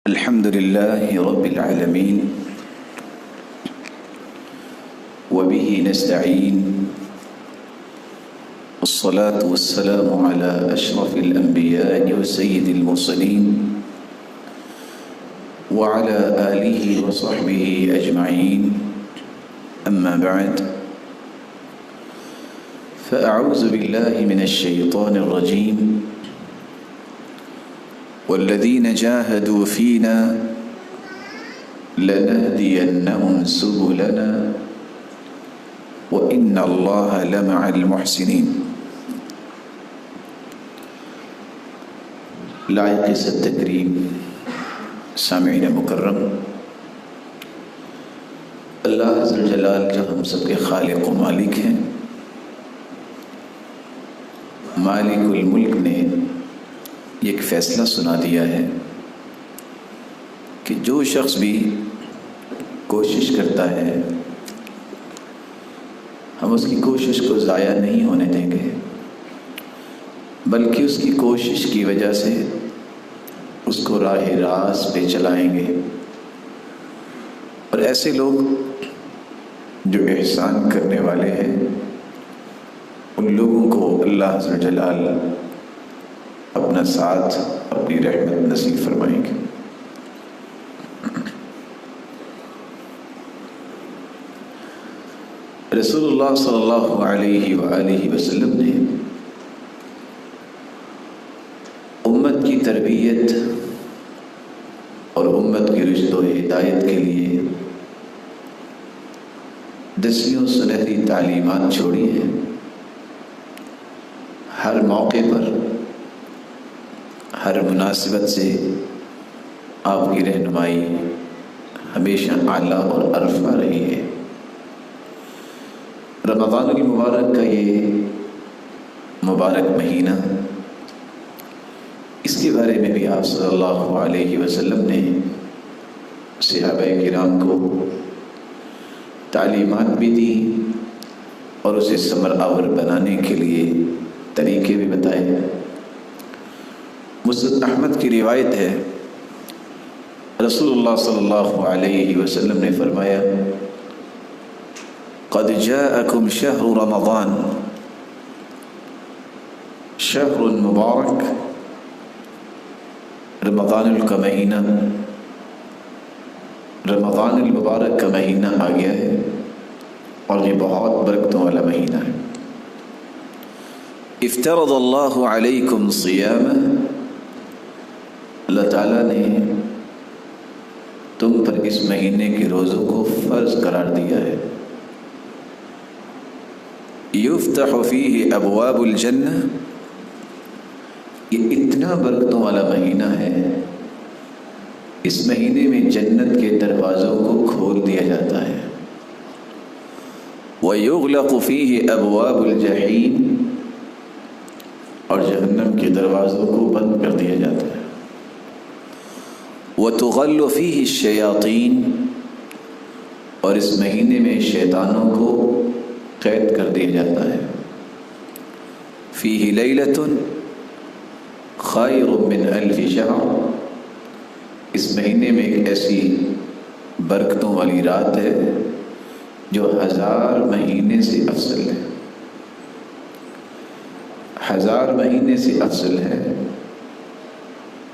الحمد لله رب العالمين وبه نستعين والصلاة والسلام على أشرف الأنبياء وسيد المرسلين وعلى آله وصحبه أجمعين أما بعد فأعوذ بالله من الشيطان الرجيم والذين جاهدوا فينا لنهدينهم سبلنا وإن الله لمع المحسنين. لائق عزت تکریم سامعین مکرم، اللہ عز و جلال جو ہم سب کے خالق و مالک ہیں، مالک الملک نے ایک فیصلہ سنا دیا ہے کہ جو شخص بھی کوشش کرتا ہے ہم اس کی کوشش کو ضائع نہیں ہونے دیں گے، بلکہ اس کی کوشش کی وجہ سے اس کو راہ راست پہ چلائیں گے۔ اور ایسے لوگ جو احسان کرنے والے ہیں ان لوگوں کو اللہ عز و جلال اپنا ساتھ، اپنی رحمت نصیب فرمائیں گے۔ رسول اللہ صلی اللہ علیہ وآلہ وسلم نے امت کی تربیت اور امت کی رشد و ہدایت کے لیے 10 سنہری تعلیمات چھوڑی ہیں۔ ہر موقع پر، ہر مناسبت سے آپ کی رہنمائی ہمیشہ اعلیٰ اور عرفہ رہی ہے۔ رمضان المبارک کا یہ مبارک مہینہ، اس کے بارے میں بھی آپ صلی اللہ علیہ وسلم نے صحابہ کرام کو تعلیمات بھی دی اور اسے ثمر آور بنانے کے لیے طریقے بھی بتائے۔ مسند احمد کی روایت ہے، رسول اللہ صلی اللہ علیہ وسلم نے فرمایا، قد جاءکم شہر رمضان شہر مبارک، رمضان کا مہینہ، رمضان المبارک کا مہینہ آ گیا ہے اور یہ بہت برکتوں والا مہینہ ہے۔ افترض اللہ علیکم صیامہ، اللہ تعالیٰ نے تم پر اس مہینے کے روزوں کو فرض قرار دیا ہے۔ یفتح فیہ ابواب الجنہ، یہ اتنا برکتوں والا مہینہ ہے، اس مہینے میں جنت کے دروازوں کو کھول دیا جاتا ہے۔ ویغلق فیہ ابواب الجحیم، اور جہنم کے دروازوں کو بند کر دیا جاتا ہے۔ وَتُغَلُّ فِيهِ الشَّيَاطِينَ، اور اس مہینے میں شیطانوں کو قید کر دیا جاتا ہے۔ فِيهِ لَيْلَةٌ خَيْرٌ مِّنْ أَلْفِ شَهْرٍ، اس مہینے میں ایک ایسی برکتوں والی رات ہے جو 1000 مہینے سے افضل ہے، 1000 مہینے سے افضل ہے۔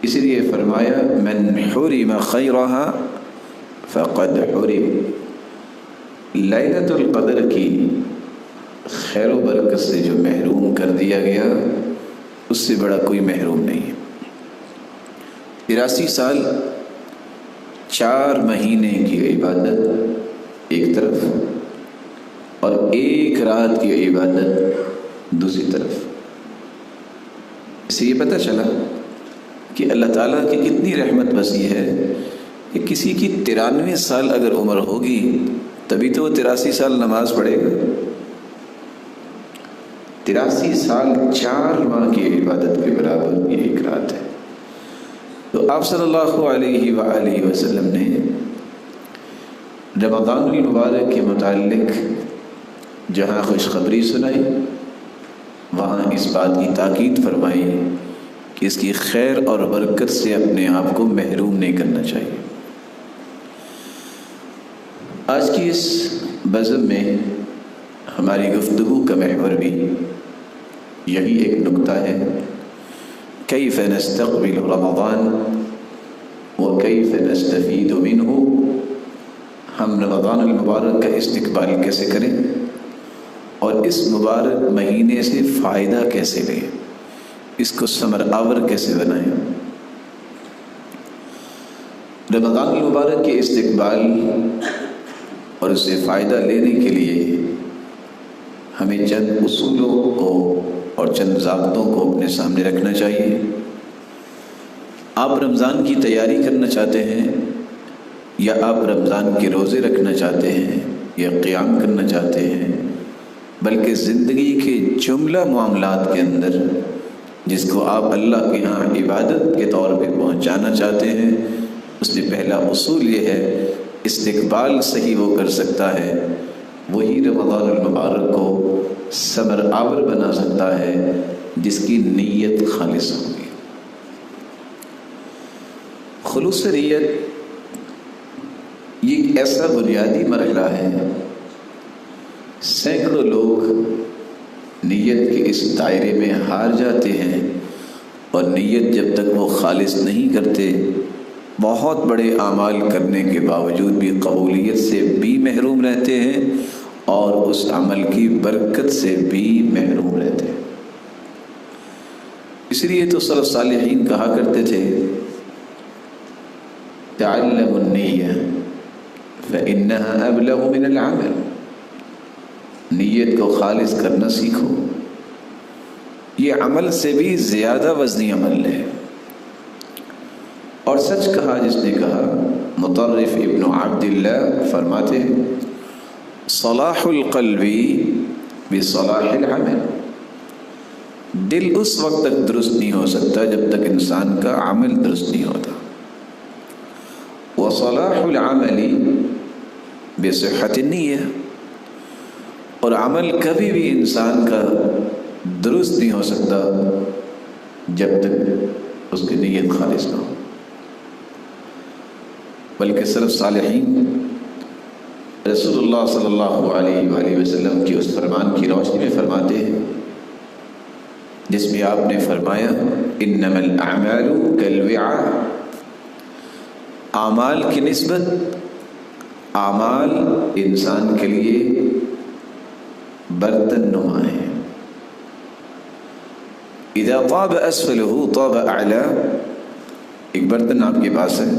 اس لیے فرمایا، من حرم خیرہا فقد حرم، لیلۃ القدر کی خیر و برکت سے جو محروم کر دیا گیا اس سے بڑا کوئی محروم نہیں ہے۔ 83 سال 4 مہینے کی عبادت ایک طرف اور 1 رات کی عبادت دوسری طرف، اس سے یہ پتہ چلا کہ اللہ تعالیٰ کی کتنی رحمت وسیع ہے کہ کسی کی 93 سال اگر عمر ہوگی تبھی تو وہ 83 سال نماز پڑھے گا۔ 83 سال 4 ماہ کی عبادت کے برابر یہ 1 رات ہے۔ تو آپ صلی اللہ علیہ وآلہ وسلم نے رمضان المبارک کے متعلق جہاں خوشخبری سنائی، وہاں اس بات کی تاکید فرمائی کہ اس کی خیر اور برکت سے اپنے آپ کو محروم نہیں کرنا چاہیے۔ آج کی اس بزم میں ہماری گفتگو کا محور بھی یہی ایک نکتہ ہے، کیف نستقبل رمضان وکیف نستفید منہ، ہم رمضان المبارک کا استقبال کیسے کریں اور اس مبارک مہینے سے فائدہ کیسے لیں، اس کو ثمر آور کیسے بنائیں۔ رمضان المبارک کے استقبال اور اس سے فائدہ لینے کے لیے ہمیں چند اصولوں کو اور چند ضابطوں کو اپنے سامنے رکھنا چاہیے۔ آپ رمضان کی تیاری کرنا چاہتے ہیں یا آپ رمضان کے روزے رکھنا چاہتے ہیں یا قیام کرنا چاہتے ہیں، بلکہ زندگی کے جملہ معاملات کے اندر جس کو آپ اللہ کے ہاں عبادت کے طور پہ پہنچانا چاہتے ہیں، اس میں پہلا اصول یہ ہے، استقبال صحیح وہ کر سکتا ہے وہی رمضان المبارک کو ثمر آور بنا سکتا ہے جس کی نیت خالص ہوگی۔ خلوص نیت یہ ایک ایسا بنیادی مرحلہ ہے، سینکڑوں لوگ نیت کے اس دائرے میں ہار جاتے ہیں اور نیت جب تک وہ خالص نہیں کرتے بہت بڑے اعمال کرنے کے باوجود بھی قبولیت سے بھی محروم رہتے ہیں اور اس عمل کی برکت سے بھی محروم رہتے ہیں۔ اس لیے تو سلف صالحین کہا کرتے تھے، تعلموا النیہ فإنها أبلغ من العمل، نیت کو خالص کرنا سیکھو، یہ عمل سے بھی زیادہ وزنی عمل ہے۔ اور سچ کہا جس نے کہا، مطرف ابن عبداللہ فرماتے ہیں، صلاح القلب بصلاح العمل، دل اس وقت تک درست نہیں ہو سکتا جب تک انسان کا عمل درست نہیں ہوتا، وصلاح العمل بصحة النیہ، اور عمل کبھی بھی انسان کا درست نہیں ہو سکتا جب تک اس کی نیت خالص نہ ہو۔ بلکہ سلف صالحین رسول اللہ صلی اللہ علیہ وآلہ وسلم کی اس فرمان کی روشنی میں فرماتے ہیں جس میں آپ نے فرمایا، انما الاعمال کالوعاء، اعمال کی نسبت اعمال انسان کے لیے برتن نما ہے، اذا طاب اسفلہ طاب اعلی، ایک برتن آپ کے پاس ہے،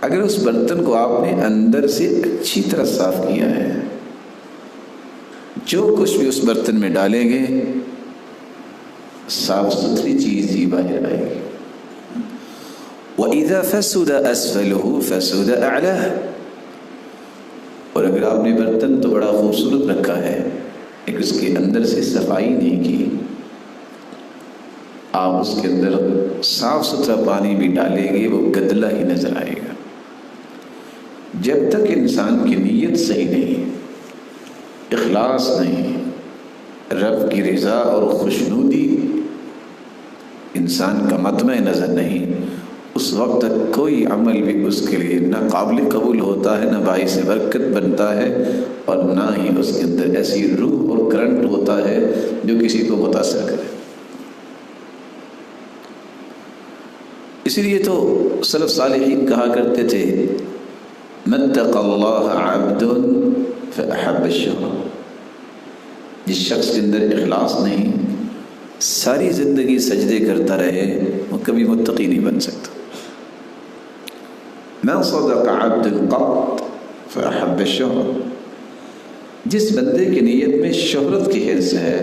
اگر اس برتن کو آپ نے اندر سے اچھی طرح صاف کیا ہے، جو کچھ بھی اس برتن میں ڈالیں گے صاف ستھری چیز ہی باہر آئے گی۔ وَإِذَا فَسُدَ أَسْفَلُهُ فَسُدَ أَعْلَاهُ، اور اگر آپ نے برتن تو بڑا خوبصورت رکھا ہے لیکن اس کے اندر سے صفائی نہیں کی، آپ اس کے اندر صاف ستھرا پانی بھی ڈالیں گے وہ گدلا ہی نظر آئے گا۔ جب تک انسان کی نیت صحیح نہیں، اخلاص نہیں، رب کی رضا اور خوشنودی انسان کا مطمع نظر نہیں، اس وقت تک کوئی عمل بھی اس کے لیے نہ قابل قبول ہوتا ہے، نہ باعث برکت بنتا ہے، اور نہ ہی اس کے اندر ایسی روح اور کرنٹ ہوتا ہے جو کسی کو متاثر کرے۔ اسی لیے تو سلف صالحین کہا کرتے تھے، مَتَّقَ اللَّهَ عَبْدٌ فَأَحَبَّ الشُّهْرَةَ، جس شخص کے اندر اخلاص نہیں، ساری زندگی سجدے کرتا رہے، وہ کبھی متقی نہیں بن سکتا۔ مَا صَدَقَ عَبْدٌ قَطْ فَأَحَبَّ الشُّهْرَةَ، جس بندے کی نیت میں شہرت کی حرص ہے،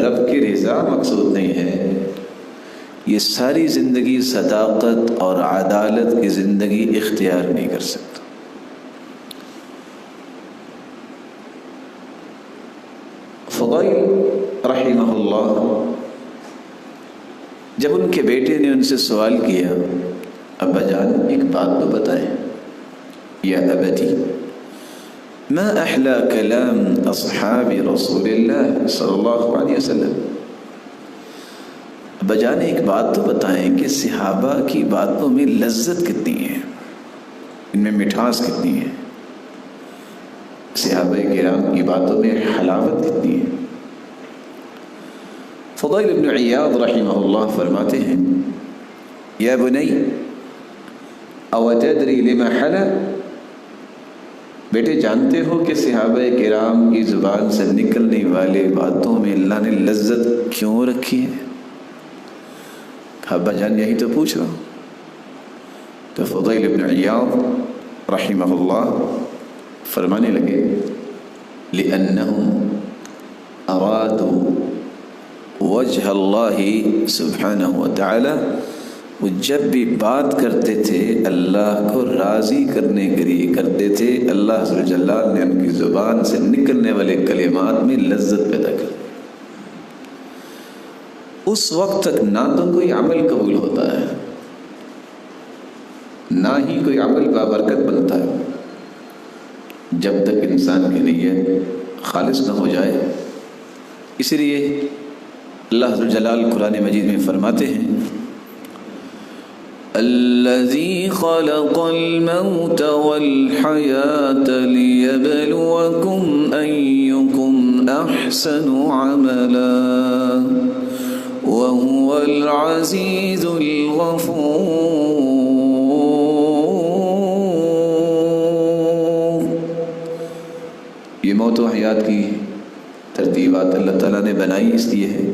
رب کی رضا مقصود نہیں ہے، یہ ساری زندگی صداقت اور عدالت کی زندگی اختیار نہیں کر سکتا۔ فضیل رحمہ اللہ جب ان کے بیٹے نے ان سے سوال کیا، ابا جان ایک بات تو بتائیں، یا ابتی ما احلا کلام اصحاب رسول اللہ صلی اللہ علیہ وسلم، بجان ایک بات تو بتائیں کہ صحابہ کی باتوں میں لذت کتنی ہے، ان میں مٹھاس کتنی ہے، صحابہ کرام کی باتوں میں حلاوت کتنی ہے۔ فضیل بن عیاض رحمہ اللہ فرماتے ہیں، یا بنی او تدری لما حلا، بیٹے جانتے ہو کہ صحابہ کرام کی زبان سے نکلنے والے باتوں میں اللہ نے لذت کیوں رکھی ہے؟ ابا جان یہی تو پوچھ رہا ہوں۔ تو فضیل بن عیاض رحمہ اللہ فرمانے لگے، لأنہم ارادوا وجہ اللہ سبحانہ وتعالی، وہ جب بھی بات کرتے تھے اللہ کو راضی کرنے کے لیے کرتے تھے، اللہ عز و جل نے ان کی زبان سے نکلنے والے کلمات میں لذت پیدا کر دی۔ اس وقت تک نہ تو کوئی عمل قبول ہوتا ہے، نہ ہی کوئی عمل بابرکت بنتا ہے، جب تک انسان کی نیت خالص نہ ہو جائے۔ اس لیے اللہ عز و جل قرآن مجید میں فرماتے ہیں، الذی خلق الموت والحیاة لیبلوکم ایکم احسن عملا وهو العزیز الغفور۔ یہ موت و حیات کی ترتیبات اللہ تعالیٰ نے بنائی اس لیے ہے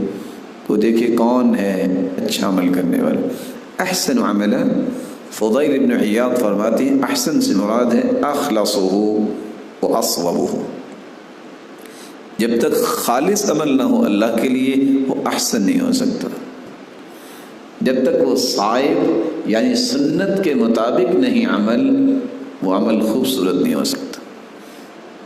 وہ دیکھے کون ہے اچھا عمل کرنے والا۔ احسن عملا، فضیل بن عیاض فرماتے ہیں احسن سے مراد ہے اخلصہ و اصوبہ، جب تک خالص عمل نہ ہو اللہ کے لیے وہ احسن نہیں ہو سکتا، جب تک وہ صائب یعنی سنت کے مطابق نہیں عمل، وہ عمل خوبصورت نہیں ہو سکتا۔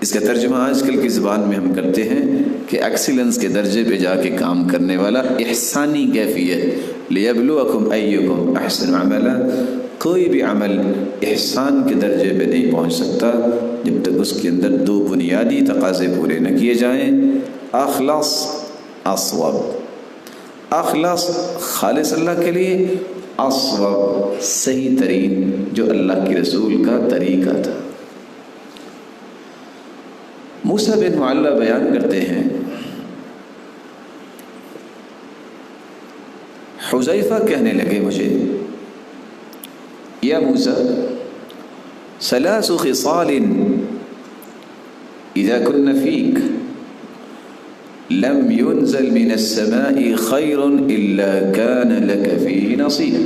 اس کا ترجمہ آج کل کی زبان میں ہم کرتے ہیں کہ ایکسیلنس کے درجے پہ جا کے کام کرنے والا، احسانی کیفیت، لیبلوکم ایکم احسن عملا، کوئی بھی عمل احسان کے درجے پہ نہیں پہنچ سکتا جب تک اس کے اندر دو بنیادی تقاضے پورے نہ کیے جائیں، اخلص اصوب، اخلص خالص اللہ کے لیے، اصوب صحیح ترین جو اللہ کے رسول کا طریقہ تھا۔ موسیٰ بن معلّہ بیان کرتے ہیں، حذیفہ کہنے لگے مجھے، یا موسیٰ ثلاث خصال اذا كن فيك لم ينزل من السماء خير الا كان لك فيه نصيب۔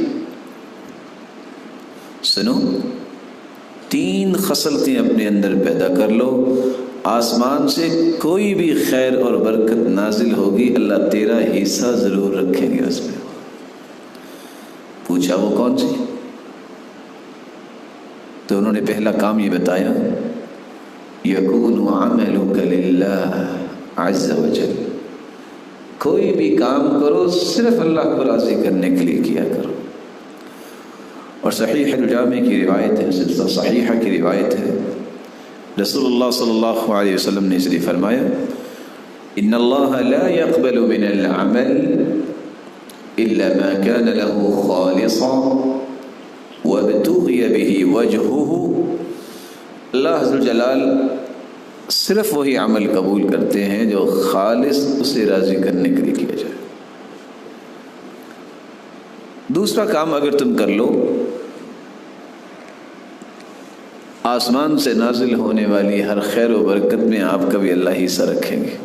سنو، تین خصلتیں اپنے اندر پیدا کر لو، آسمان سے کوئی بھی خیر اور برکت نازل ہوگی اللہ تیرا حصہ ضرور رکھیں گے اس میں۔ پوچھا وہ کون سی؟ تو انہوں نے پہلا کام یہ بتایا، یکون عملک للہ عز وجل، کوئی بھی کام کرو صرف اللہ کو راضی کرنے کے لیے کیا کرو۔ اور صحیح الجامع کی روایت ہے، سلسلہ صحیحہ کی روایت ہے، رسول اللہ صلی اللہ علیہ وسلم نے اس لیے فرمایا، ان اللہ لا يقبل من العمل الا ما كان له خالصا وابتغي به وجهه۔ اللہ عز و جلال صرف وہی عمل قبول کرتے ہیں جو خالص اسے راضی کرنے کے لیے کیا جائے۔ دوسرا کام اگر تم کر لو، آسمان سے نازل ہونے والی ہر خیر و برکت میں آپ کا بھی اللہ حصہ رکھیں گے۔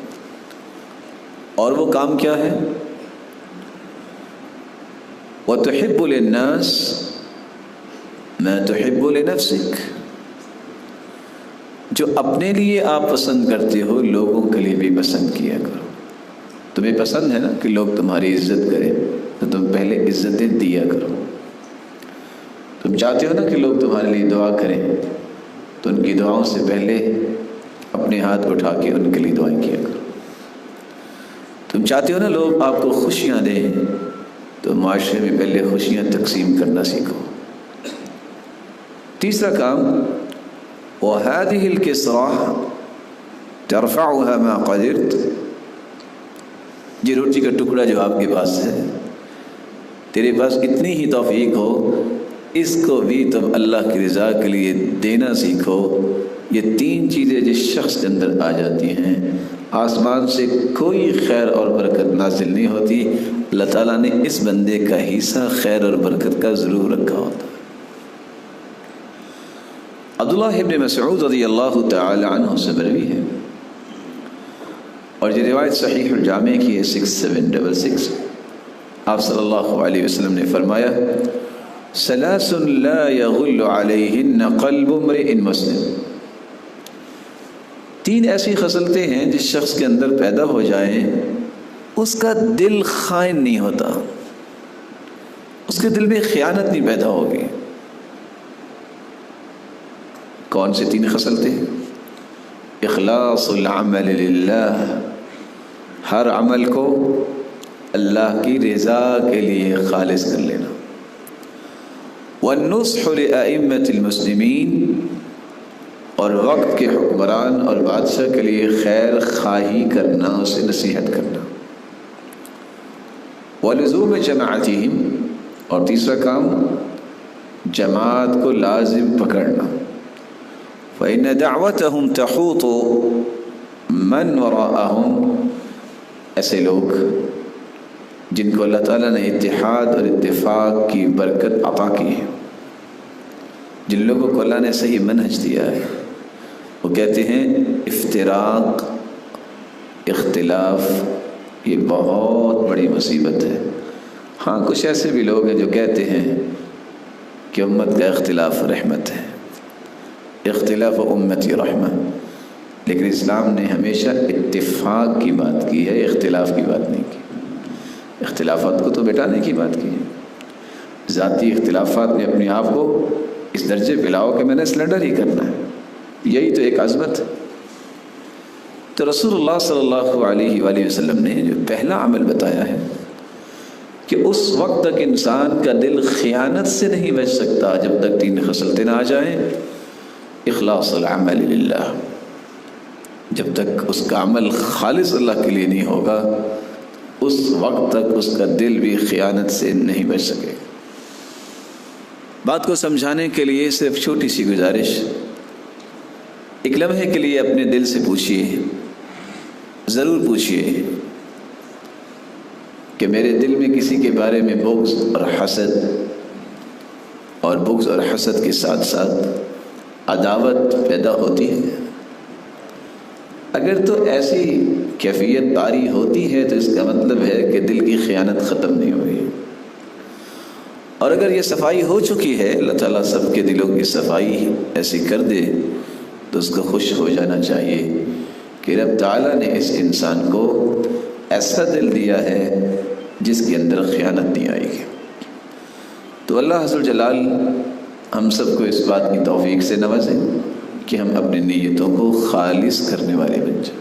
اور وہ کام کیا ہے؟ وَتُحِبُّ لِلنَّاسِ مَا تُحِبُّ لِنَفْسِكَ، جو اپنے لیے آپ پسند کرتے ہو لوگوں کے لیے بھی پسند کیا کرو۔ تمہیں پسند ہے نا کہ لوگ تمہاری عزت کریں، تو تم پہلے عزتیں دیا کرو۔ تم چاہتے ہو نا کہ لوگ تمہارے لیے دعا کریں، تو ان کی دعاؤں سے پہلے اپنے ہاتھ اٹھا کے ان کے لیے دعائیں کیا کرو۔ تم چاہتے ہو نا لوگ آپ کو خوشیاں دیں، تو معاشرے میں پہلے خوشیاں تقسیم کرنا سیکھو۔ تیسرا کام، وَهَذِهِ الْكِسْرَةُ تَرْفَعُهَا مَا قَدِرْتَ، یہ روٹی کا ٹکڑا جو آپ کے پاس ہے تیرے پاس اتنی ہی توفیق ہو، اس کو بھی تم اللہ کی رضا کے لیے دینا سیکھو۔ یہ 3 چیزیں جس شخص کے اندر آ جاتی ہیں، آسمان سے کوئی خیر اور برکت نازل نہیں ہوتی، اللہ تعالیٰ نے اس بندے کا حصہ خیر اور برکت کا ضرور رکھا ہوتا ہے۔ عبداللہ ابن مسعود رضی اللہ تعالی عنہ سے مروی ہے، اور یہ روایت صحیح الجامع کی ہے 6766۔ آپ صلی اللہ علیہ وسلم نے فرمایا، ثلاث لا يغل علیہن قلب امرئ مسلم۔ 3 ایسی خصلتیں ہیں جس شخص کے اندر پیدا ہو جائیں اس کا دل خائن نہیں ہوتا، اس کے دل میں خیانت نہیں پیدا ہوگی۔ کون سی 3 خصلتیں؟ اخلاص العمل للہ، ہر عمل کو اللہ کی رضا کے لیے خالص کر لینا، والنصح لأئمة المسلمین، اور وقت کے حکمران اور بادشاہ کے لیے خیر خواہی کرنا، اسے نصیحت کرنا، ولزوم جماعتہم، اور تیسرا کام جماعت کو لازم پکڑنا، فإن دعوتهم تحوط من وراءهم، ایسے لوگ جن کو اللہ تعالیٰ نے اتحاد اور اتفاق کی برکت عطا کی ہے، جن لوگوں کو اللہ نے صحیح منہج دیا ہے، وہ کہتے ہیں افتراق، اختلاف یہ بہت بڑی مصیبت ہے۔ ہاں کچھ ایسے بھی لوگ ہیں جو کہتے ہیں کہ امت کا اختلاف رحمت ہے، اختلاف امتی رحمہ، لیکن اسلام نے ہمیشہ اتفاق کی بات کی ہے، اختلاف کی بات نہیں کی۔ اختلافات کو تو مٹانے کی بات کی ہے۔ ذاتی اختلافات میں اپنے آپ کو اس درجے پہ لاؤ کہ میں نے سلنڈر ہی کرنا ہے، یہی تو ایک عظمت ہے۔ تو رسول اللہ صلی اللہ علیہ وآلہ وسلم نے جو پہلا عمل بتایا ہے کہ اس وقت تک انسان کا دل خیانت سے نہیں بچ سکتا جب تک 3 خصلتیں نہ آ جائیں۔ اخلاص العمل للہ، جب تک اس کا عمل خالص اللہ کے لیے نہیں ہوگا اس وقت تک اس کا دل بھی خیانت سے نہیں بچ سکے۔ بات کو سمجھانے کے لیے صرف چھوٹی سی گزارش، ایک لمحے کے لیے اپنے دل سے پوچھیے، ضرور پوچھیے کہ میرے دل میں کسی کے بارے میں بغض اور حسد، اور بغض اور حسد کے ساتھ ساتھ عداوت پیدا ہوتی ہے؟ اگر تو ایسی کیفیت طاری ہوتی ہے تو اس کا مطلب ہے کہ دل کی خیانت ختم نہیں ہوئی، اور اگر یہ صفائی ہو چکی ہے، اللہ تعالیٰ سب کے دلوں کی صفائی ایسی کر دے، تو اس کو خوش ہو جانا چاہیے کہ رب تعالیٰ نے اس انسان کو ایسا دل دیا ہے جس کے اندر خیانت نہیں آئے گی۔ تو اللہ عز و جلال ہم سب کو اس بات کی توفیق سے نوازے کہ ہم اپنی نیتوں کو خالص کرنے والے بن جائیں۔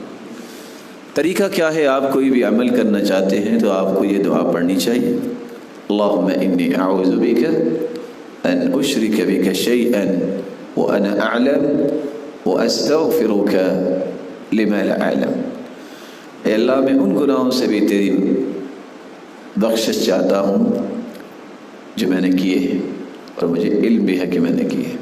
طریقہ کیا ہے؟ آپ کوئی بھی عمل کرنا چاہتے ہیں تو آپ کو یہ دعا پڑھنی چاہیے، اللہم انی اعوذ بک ان اشرک بک شیئا وانا اعلم واستغفرک لما لا اعلم۔ اے اللہ میں ان گناہوں سے بھی تیری بخشش چاہتا ہوں جو میں نے کیے ہیں اور مجھے علم بھی ہے کہ میں نے کیے ہیں،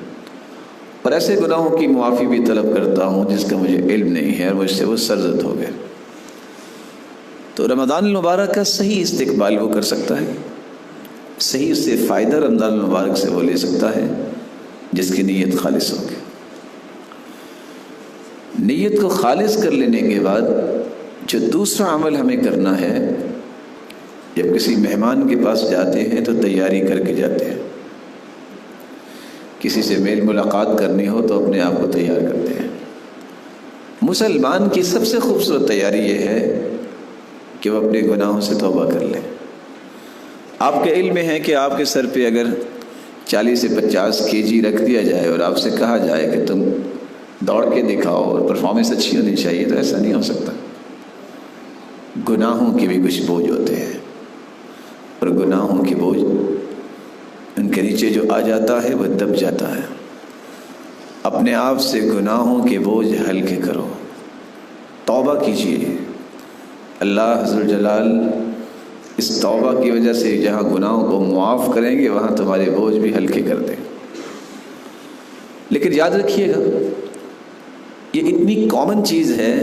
اور ایسے گناہوں کی معافی بھی طلب کرتا ہوں جس کا مجھے علم نہیں ہے اور مجھ سے وہ سرزد ہو گئے۔ تو رمضان المبارک کا صحیح استقبال وہ کر سکتا ہے، صحیح اس سے فائدہ رمضان المبارک سے وہ لے سکتا ہے جس کی نیت خالص ہوگی۔ نیت کو خالص کر لینے کے بعد جو دوسرا عمل ہمیں کرنا ہے، جب کسی مہمان کے پاس جاتے ہیں تو تیاری کر کے جاتے ہیں، کسی سے میل ملاقات کرنی ہو تو اپنے آپ کو تیار کرتے ہیں۔ مسلمان کی سب سے خوبصورت تیاری یہ ہے کہ وہ اپنے گناہوں سے توبہ کر لے۔ آپ کے علم میں ہے کہ آپ کے سر پہ اگر 40 سے 50 kg رکھ دیا جائے اور آپ سے کہا جائے کہ تم دوڑ کے دکھاؤ اور پرفارمنس اچھی ہونی چاہیے، تو ایسا نہیں ہو سکتا۔ گناہوں کے بھی کچھ بوجھ ہوتے ہیں، اور گناہوں کے بوجھ ان کے نیچے جو آ جاتا ہے وہ دب جاتا ہے۔ اپنے آپ سے گناہوں کے بوجھ ہلکے کرو، توبہ کیجیے۔ اللہ عز و جلال اس توبہ کی وجہ سے جہاں گناہوں کو معاف کریں گے وہاں تمہارے بوجھ بھی ہلکے کر دیں. لیکن یاد رکھیے گا یہ اتنی کامن چیز ہے،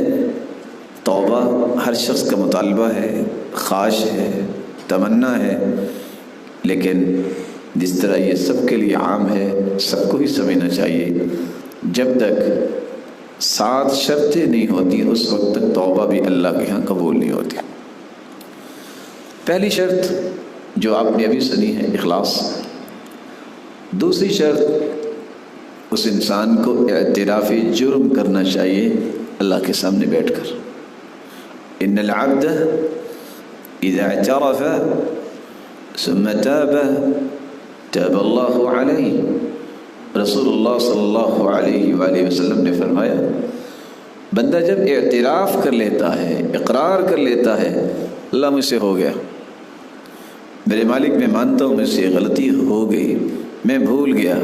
توبہ ہر شخص کا مطالبہ ہے، خواہش ہے، تمنا ہے، لیکن جس طرح یہ سب کے لیے عام ہے سب کو ہی سمجھنا چاہیے جب تک 7 شرطیں نہیں ہوتی اس وقت تک توبہ بھی اللہ کے ہاں قبول نہیں ہوتی. پہلی شرط جو آپ نے ابھی سنی ہے اخلاص. دوسری شرط اس انسان کو اعتراف جرم کرنا چاہیے اللہ کے سامنے بیٹھ کر. ان العبد اذا اعترف ثم تاب تاب اللہ علیہ. رسول اللہ صلی اللہ علیہ وآلہ وسلم نے فرمایا بندہ جب اعتراف کر لیتا ہے، اقرار کر لیتا ہے اللہ مجھ سے ہو گیا، میرے مالک میں مانتا ہوں مجھ سے غلطی ہو گئی، میں بھول گیا.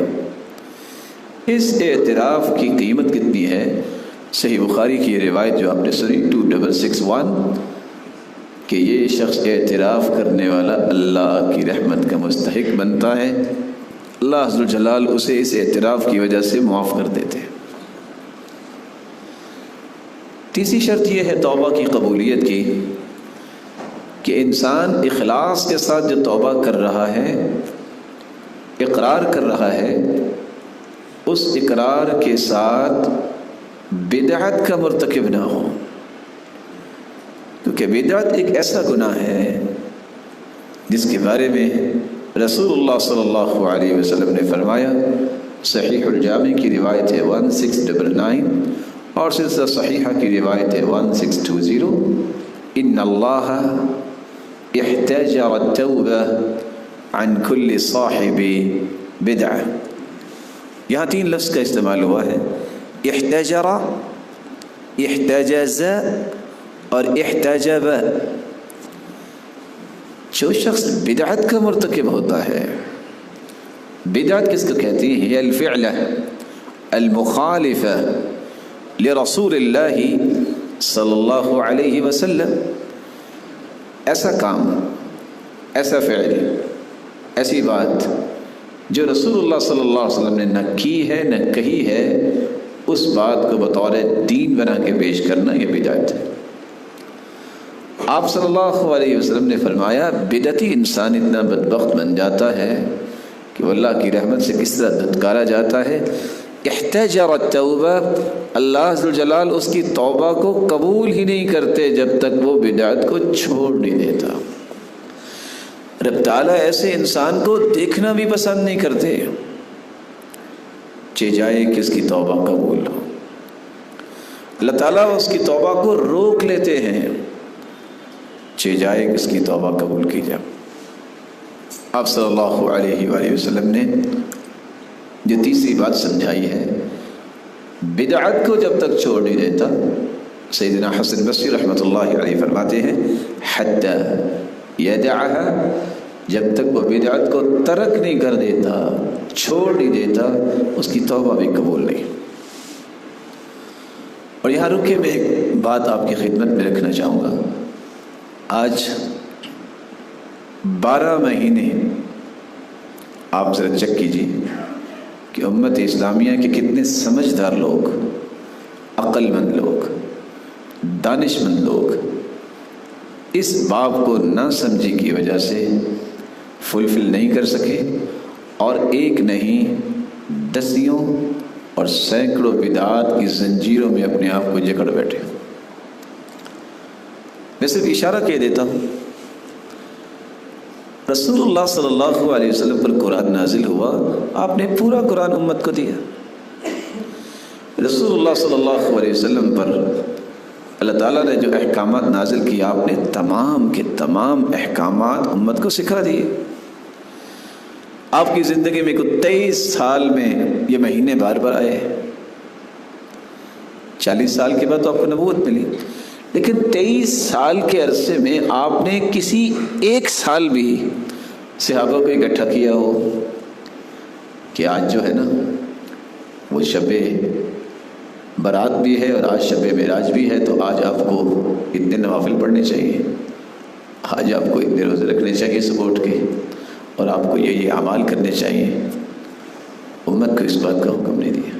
اس اعتراف کی قیمت کتنی ہے؟ صحیح بخاری کی روایت جو آپ نے سنی 2661 کہ یہ شخص اعتراف کرنے والا اللہ کی رحمت کا مستحق بنتا ہے، اللہ عز و جلال اسے اس اعتراف کی وجہ سے معاف کر دیتے ہیں. تیسری شرط یہ ہے توبہ کی قبولیت کی کہ انسان اخلاص کے ساتھ جو توبہ کر رہا ہے، اقرار کر رہا ہے، اس اقرار کے ساتھ بدعت کا مرتکب نہ ہو. کیونکہ بدعت ایک ایسا گناہ ہے جس کے بارے میں رسول اللہ صلی اللہ علیہ وسلم نے فرمایا، صحیح الجامع کی روایت ہے 1699 اور سلسلہ صحیحہ کی روایت ہے 1620 ان اللہ احتجر التوبہ عن کل صاحب بدعہ. یہاں 3 لفظ کا استعمال ہوا ہے، احتجر، احتجز اور احتجب. جو شخص بدعت کا مرتکب ہوتا ہے، بدعت کس کو کہتی ہے؟ هي الفعلة المخالفة لرسول اللہ صلی اللہ علیہ وسلم. ایسا کام، ایسا فعل، ایسی بات جو رسول اللہ صلی اللہ علیہ وسلم نے نہ کی ہے نہ کہی ہے، اس بات کو بطور دین بنا کے پیش کرنا یہ بدعت ہے. آپ صلی اللہ علیہ وسلم نے فرمایا بدعتی انسان اتنا بدبخت بن جاتا ہے کہ وہ اللہ کی رحمت سے کس طرح دھتکارا جاتا ہے. احتجر التوبہ، اللہ عز و جلال اس کی توبہ کو قبول ہی نہیں کرتے جب تک وہ بدعت کو چھوڑ نہیں دیتا. رب تعالیٰ ایسے انسان کو دیکھنا بھی پسند نہیں کرتے، چہ جائے کہ اس کی توبہ قبول ہو. اللہ تعالیٰ اس کی توبہ کو روک لیتے ہیں، چہ جائے کہ اس کی توبہ قبول کی جائے. آپ صلی اللہ علیہ وآلہ وسلم نے جو تیسری بات سمجھائی ہے، بدعت کو جب تک چھوڑ نہیں دیتا، سیدنا حسن بصری رحمۃ اللہ علیہ فرماتے ہیں حتی یدعها، جب تک وہ بدعت کو ترک نہیں کر دیتا، چھوڑ نہیں دیتا، اس کی توبہ بھی قبول نہیں. اور یہاں رکے میں ایک بات آپ کی خدمت میں رکھنا چاہوں گا. آج 12 مہینے آپ ذرا چیک کیجیے کہ امت اسلامیہ کے کتنے سمجھدار لوگ، عقل مند لوگ، دانش مند لوگ اس باب کو نہ سمجھی کی وجہ سے فلفل نہیں کر سکے، اور ایک نہیں دسیوں اور سینکڑوں بدعات کی زنجیروں میں اپنے آپ کو جکڑ بیٹھے. میں صرف اشارہ کہہ دیتا ہوں، رسول اللہ صلی اللہ علیہ وسلم پر قرآن نازل ہوا، آپ نے پورا قرآن امت کو دیا. رسول اللہ صلی اللہ علیہ وسلم پر اللہ تعالیٰ نے جو احکامات نازل کیا، آپ نے تمام کے تمام احکامات امت کو سکھا دیے. آپ کی زندگی میں 23 سال میں یہ مہینے بار بار آئے، 40 سال کے بعد تو آپ کو نبوت ملی، لیکن 23 سال کے عرصے میں آپ نے کسی ایک سال بھی صحابہ کو اکٹھا کیا ہو کہ آج جو ہے نا وہ شب برات بھی ہے اور آج شب معراج بھی ہے، تو آج آپ کو اتنے نوافل پڑھنے چاہیے. آج آپ کو اتنے روزے رکھنے چاہیے صبح اٹھ کے، اور آپ کو یہ اعمال کرنے چاہیے، امت کو اس بات کا حکم نہیں دیا۔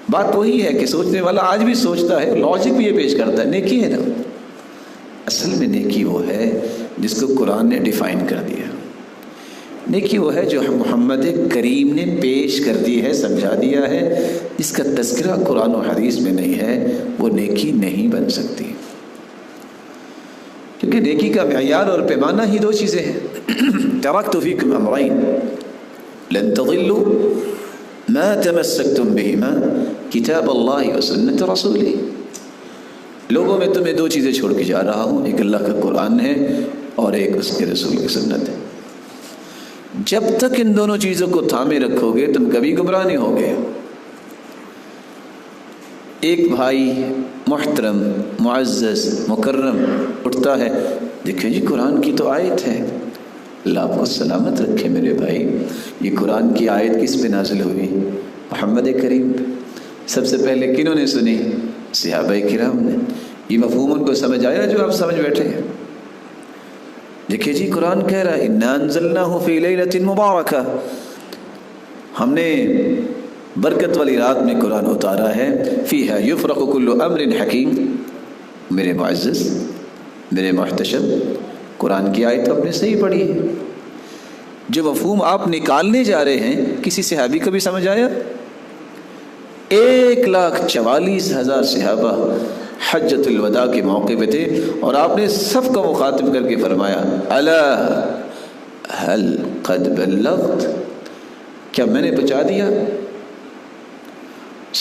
بات وہی ہے کہ سوچنے والا آج بھی سوچتا ہے، لاجک بھی یہ پیش کرتا ہے، نیکی ہے نا، اصل میں نیکی وہ ہے جس کو قرآن نے ڈیفائن کر دیا۔ نیکی وہ ہے جو محمد کریم نے پیش کر دی ہے، سمجھا دیا ہے، جس کا تذکرہ قرآن و حدیث میں نہیں ہے، وہ نیکی نہیں بن سکتی، کیونکہ نیکی کا معیار اور پیمانہ ہی دو چیزیں ہیں۔ ترکت فیکم امرین لن تضلوا ما تمسکتم بہما کتاب اللہ و سنت رسولہ۔ لوگوں میں تمہیں دو چیزیں چھوڑ کے جا رہا ہوں، ایک اللہ کا قرآن ہے اور ایک اس کے رسول کی سنت ہے۔ جب تک ان دونوں چیزوں کو تھامے رکھو گے تم کبھی گمراہ نہیں ہوگے۔ ایک بھائی محترم معزز مکرم اٹھتا ہے، دیکھیں جی قرآن کی تو آیت ہے، اللہ آپ کو سلامت رکھے میرے بھائی، یہ قرآن کی آیت کس پہ نازل ہوئی؟ محمد کریم پہ۔ سب سے پہلے کنہوں نے سنی؟ صحابہ کرام نے۔ یہ مفہوم ان کو سمجھ آیا جو آپ سمجھ بیٹھے ہیں؟ دیکھیے جی قرآن کہہ رہا ہے اِنَّا أَنزَلْنَاهُ فِي لَيْلَةٍ مُبَارَكَةٍ، ہم نے برکت والی رات میں قرآن اتارا ہے، فِيهَا يُفْرَقُ كُلُّ أَمْرٍ حَكِيمٍ۔ میرے معزز، میرے محتشم، قرآن کی آیت آپ نے صحیح پڑھی ہے۔ جو مفہوم آپ نکالنے جا رہے ہیں کسی صحابی کو بھی سمجھ آیا؟ 1,44,000 صحابہ حجۃ الوداع کے موقع پہ تھے، اور آپ نے سب کو مخاطب کر کے فرمایا الا هل قد بلغت، کیا میں نے پہنچا دیا؟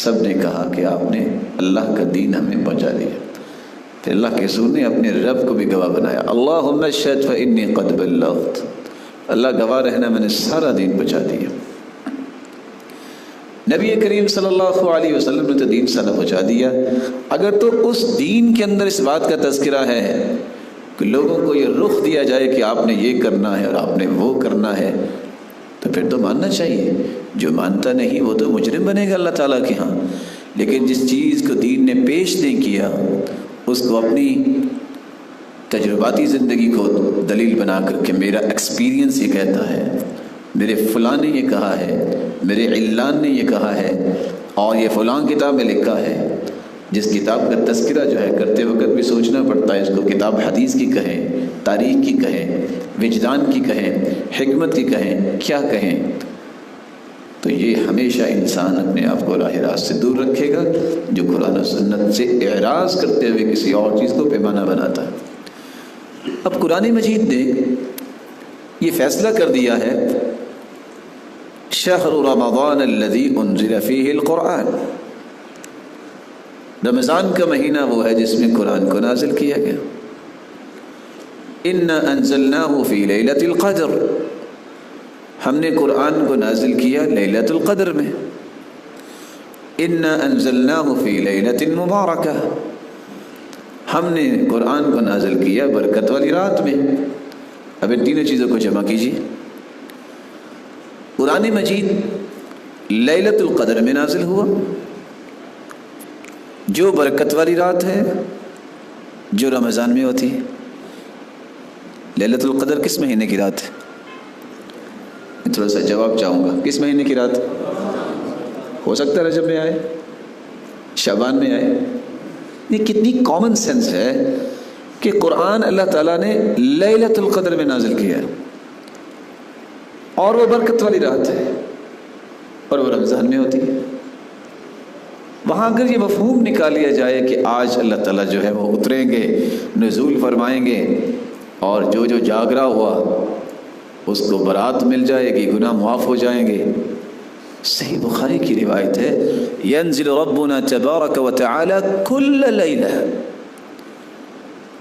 سب نے کہا کہ آپ نے اللہ کا دین ہمیں پہنچا دیا۔ پھر اللہ کے رسول نے اپنے رب کو بھی گواہ بنایا، اللہم اشہد فانی قد بلغت، اللہ گواہ رہنا میں نے سارا دین پہنچا دیا۔ نبی کریم صلی اللہ علیہ وسلم نے تو دین سارا پہنچا دیا، اگر تو اس دین کے اندر اس بات کا تذکرہ ہے کہ لوگوں کو یہ رخ دیا جائے کہ آپ نے یہ کرنا ہے اور آپ نے وہ کرنا ہے، تو پھر تو ماننا چاہیے۔ جو مانتا نہیں وہ تو مجرم بنے گا اللہ تعالیٰ کے ہاں۔ لیکن جس چیز کو دین نے پیش نہیں کیا اس کو اپنی تجرباتی زندگی کو دلیل بنا کر کے میرا ایکسپیرینس یہ کہتا ہے، میرے فلاں نے یہ کہا ہے، میرے علان نے یہ کہا ہے، اور یہ فلاں کتاب میں لکھا ہے، جس کتاب کا تذکرہ جو ہے کرتے وقت بھی سوچنا پڑتا ہے اس کو کتاب حدیث کی کہیں، تاریخ کی کہیں، وجدان کی کہیں، حکمت کی کہیں، کیا کہیں، تو یہ ہمیشہ انسان اپنے آپ کو راہ راست سے دور رکھے گا جو قرآن و سنت سے اعراض کرتے ہوئے کسی اور چیز کو پیمانہ بناتا ہے۔ اب قرآن مجید نے یہ فیصلہ کر دیا ہے شہر رمضان الذی انزل فیہ القرآن، رمضان کا مہینہ وہ ہے جس میں قرآن کو نازل کیا گیا۔ انا انزلناہ فی لیلۃ القدر، ہم نے قرآن کو نازل کیا لیلۃ القدر میں۔ انا انزلناہ فی لیلۃ مبارکہ، ہم نے قرآن کو نازل کیا برکت والی رات میں۔ اب ان تینوں چیزوں کو جمع کیجیے۔ قرآن مجید لیلۃ القدر میں نازل ہوا، جو برکت والی رات ہے جو رمضان میں ہوتی ہے۔ لیلۃ القدر کس مہینے کی رات ہے؟ میں تھوڑا سا جواب چاہوں گا، کس مہینے کی رات؟ ہو سکتا ہے رجب میں آئے، شعبان میں آئے۔ یہ کتنی کامن سینس ہے کہ قرآن اللہ تعالیٰ نے لیلۃ القدر میں نازل کیا ہے، اور وہ برکت والی رات ہے، اور وہ رمضان میں ہوتی ہے۔ وہاں اگر یہ مفہوم نکال لیا جائے کہ آج اللہ تعالیٰ جو ہے وہ اتریں گے، نزول فرمائیں گے، اور جو جو جاگرا ہوا اس کو برات مل جائے گی، گناہ معاف ہو جائیں گے۔ صحیح بخاری کی روایت ہے ینزل ربنا تبارک و تعالی کل لیلہ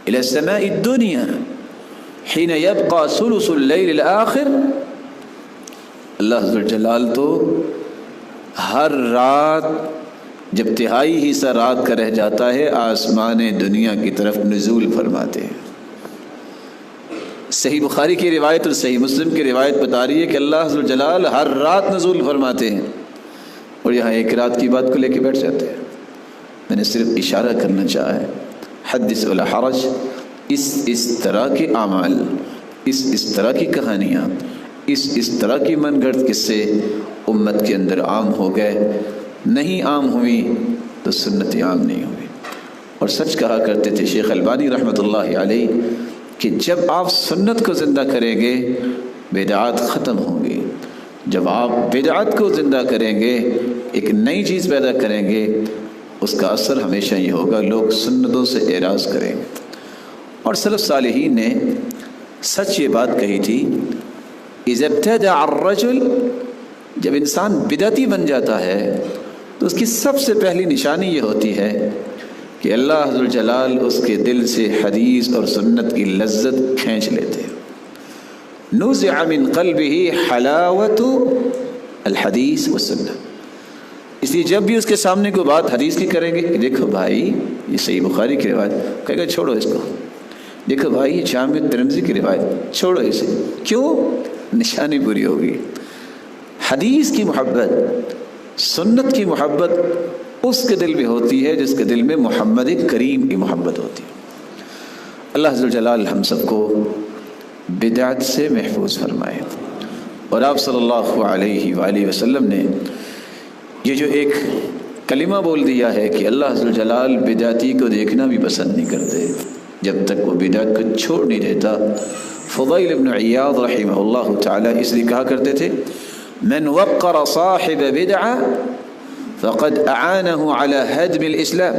الى السماء الدنیا حين يبقى ثلث اللیل الآخر، اللہ عز وجل تو ہر رات جب تہائی حصہ رات کا رہ جاتا ہے آسمان دنیا کی طرف نزول فرماتے ہیں۔ صحیح بخاری کی روایت اور صحیح مسلم کی روایت بتا رہی ہے کہ اللہ عز وجل ہر رات نزول فرماتے ہیں، اور یہاں ایک رات کی بات کو لے کے بیٹھ جاتے ہیں۔ میں نے صرف اشارہ کرنا چاہا ہے، حدث ولا حرج، اس طرح کے اعمال، اس طرح کی کہانیاں، اس طرح کی من گھڑت قصے امت کے اندر عام ہو گئے، نہیں عام ہوئی تو سنت عام نہیں ہوئی۔ اور سچ کہا کرتے تھے شیخ البانی رحمۃ اللہ علیہ کہ جب آپ سنت کو زندہ کریں گے بدعات ختم ہوں گی، جب آپ بدعات کو زندہ کریں گے، ایک نئی چیز پیدا کریں گے، اس کا اثر ہمیشہ یہ ہوگا لوگ سنتوں سے اعراض کریں گے۔ اور سلف صالحین نے سچ یہ بات کہی تھی، اذا ابتدع الرجل، جب انسان بدعتی بن جاتا ہے تو اس کی سب سے پہلی نشانی یہ ہوتی ہے کہ اللہ ذو الجلال اس کے دل سے حدیث اور سنت کی لذت کھینچ لیتے ہیں۔ نزع من قلبه حلاوت الحدیث والسنہ، اس لیے جب بھی اس کے سامنے کوئی بات حدیث کی کریں گے کہ دیکھو بھائی یہ صحیح بخاری کی روایت، کہے گا چھوڑو اس کو، دیکھو بھائی یہ جامع ترمذی کی روایت، چھوڑو اسے، کیوں؟ نشانی پوری ہوگی۔ حدیث کی محبت، سنت کی محبت اس کے دل میں ہوتی ہے جس کے دل میں محمد کریم کی محبت ہوتی ہے۔ اللہ ذو الجلال ہم سب کو بدعت سے محفوظ فرمائے۔ اور آپ صلی اللہ علیہ وآلہ وسلم نے یہ جو ایک کلمہ بول دیا ہے کہ اللہ ذو الجلال بدعتی کو دیکھنا بھی پسند نہیں کرتے جب تک وہ بدعت کو چھوڑ نہیں دیتا۔ فضیل بن عیاض رحمہ اللہ تعالی اس لیے کہا کرتے تھے، من وقر صاحب بدعہ فقد اعانہ علی ہدم الاسلام،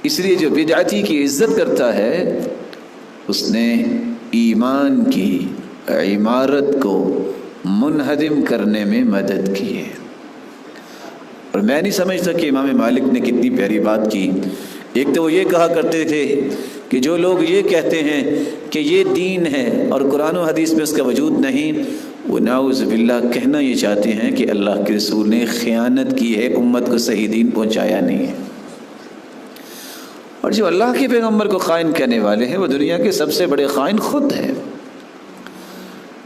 اس لیے جو بدعتی کی عزت کرتا ہے اس نے ایمان کی عمارت کو منہدم کرنے میں مدد کی ہے۔ اور میں نہیں سمجھتا کہ امام مالک نے کتنی پیاری بات کی۔ ایک تو وہ یہ کہا کرتے تھے کہ جو لوگ یہ کہتے ہیں کہ یہ دین ہے اور قرآن و حدیث میں اس کا وجود نہیں، وہ نعوذ باللہ کہنا یہ چاہتے ہیں کہ اللہ کے رسول نے خیانت کی ہے، امت کو صحیح دین پہنچایا نہیں ہے۔ اور جو اللہ کے پیغمبر کو خائن کہنے والے ہیں وہ دنیا کے سب سے بڑے خائن خود ہیں۔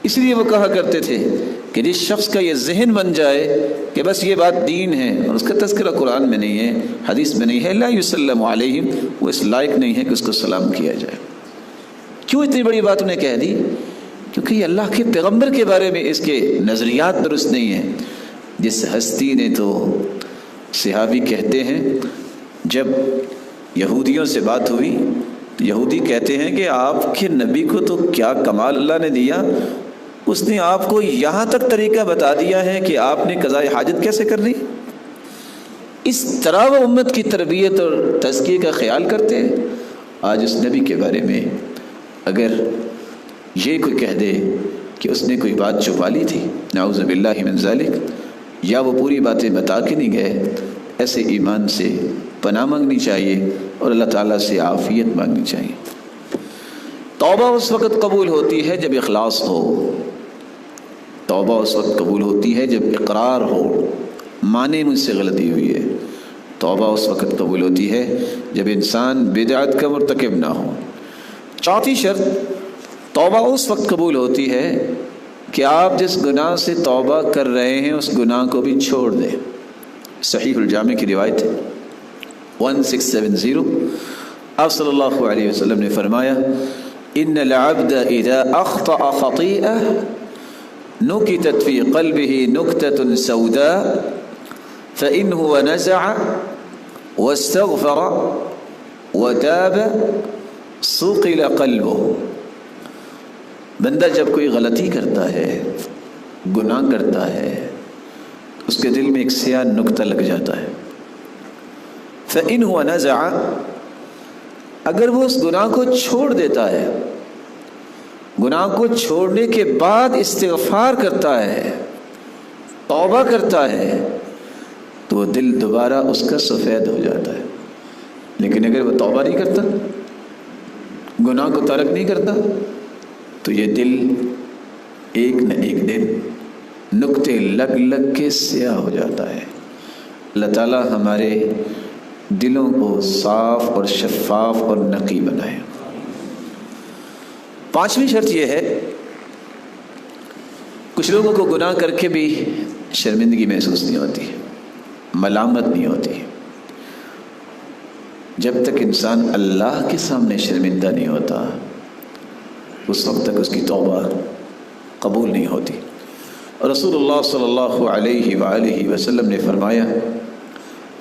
اس لیے وہ کہا کرتے تھے کہ جس شخص کا یہ ذہن بن جائے کہ بس یہ بات دین ہے اور اس کا تذکرہ قرآن میں نہیں ہے، حدیث میں نہیں ہے، لا یسلم علیہم، وہ اس لائق نہیں ہے کہ اس کو سلام کیا جائے۔ کیوں اتنی بڑی بات انہیں کہہ دی؟ کیونکہ یہ اللہ کے پیغمبر کے بارے میں اس کے نظریات درست نہیں ہیں۔ جس ہستی نے تو صحابی کہتے ہیں جب یہودیوں سے بات ہوئی تو یہودی کہتے ہیں کہ آپ کے نبی کو تو کیا کمال اللہ نے دیا، اس نے آپ کو یہاں تک طریقہ بتا دیا ہے کہ آپ نے قضاء حاجت کیسے کرنی۔ اس طرح وہ امت کی تربیت اور تزکیے کا خیال کرتے ہیں۔ آج اس نبی کے بارے میں اگر یہ کوئی کہہ دے کہ اس نے کوئی بات چھپا لی تھی، نعوذ باللہ من ذالک، یا وہ پوری باتیں بتا کے نہیں گئے، ایسے ایمان سے پناہ مانگنی چاہیے اور اللہ تعالیٰ سے عافیت مانگنی چاہیے۔ توبہ اس وقت قبول ہوتی ہے جب اخلاص ہو، توبہ اس وقت قبول ہوتی ہے جب اقرار ہو، مانے مجھ سے غلطی ہوئی ہے۔ توبہ اس وقت قبول ہوتی ہے جب انسان بدعت کا مرتکب نہ ہو۔ چوتھی شرط، توبہ اس وقت قبول ہوتی ہے کہ آپ جس گناہ سے توبہ کر رہے ہیں اس گناہ کو بھی چھوڑ دیں۔ صحیح الجامع کی روایت ہے 1670، آپ صلی اللہ علیہ وسلم نے فرمایا، ان العبد اذا اخطأ خطیئہ نکتت فی قلبہ نکتۃ سوداء فإن هو نزع واستغفر وتاب صقل قلبہ۔ بندہ جب کوئی غلطی کرتا ہے، گناہ کرتا ہے، اس کے دل میں ایک سیاہ نقطہ لگ جاتا ہے۔ فإن هو نزع، اگر وہ اس گناہ کو چھوڑ دیتا ہے، گناہ کو چھوڑنے کے بعد استغفار کرتا ہے، توبہ کرتا ہے، تو وہ دل دوبارہ اس کا سفید ہو جاتا ہے۔ لیکن اگر وہ توبہ نہیں کرتا، گناہ کو ترک نہیں کرتا، تو یہ دل ایک نہ ایک دن نقطے لگ لگ کے سیاہ ہو جاتا ہے۔ اللہ تعالیٰ ہمارے دلوں کو صاف اور شفاف اور نقی بنائے۔ پانچویں شرط یہ ہے، کچھ لوگوں کو گناہ کر کے بھی شرمندگی محسوس نہیں ہوتی، ملامت نہیں ہوتی۔ جب تک انسان اللہ کے سامنے شرمندہ نہیں ہوتا اس وقت تک اس کی توبہ قبول نہیں ہوتی۔ اور رسول اللہ صلی اللہ علیہ وآلہ وسلم نے فرمایا،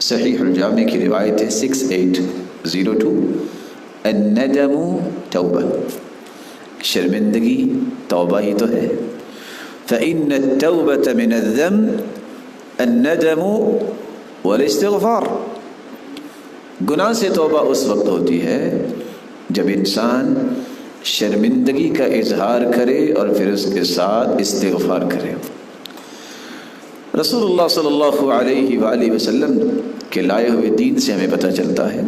صحیح الجامع کی روایت ہے 6802، الندم توبہ، شرمندگی توبہ ہی تو ہے۔ فإن التوبة من الذنب الندم والاستغفار، گناہ سے توبہ اس وقت ہوتی ہے جب انسان شرمندگی کا اظہار کرے اور پھر اس کے ساتھ استغفار کرے۔ رسول اللہ صلی اللہ علیہ وآلہ وسلم کے لائے ہوئے دین سے ہمیں پتہ چلتا ہے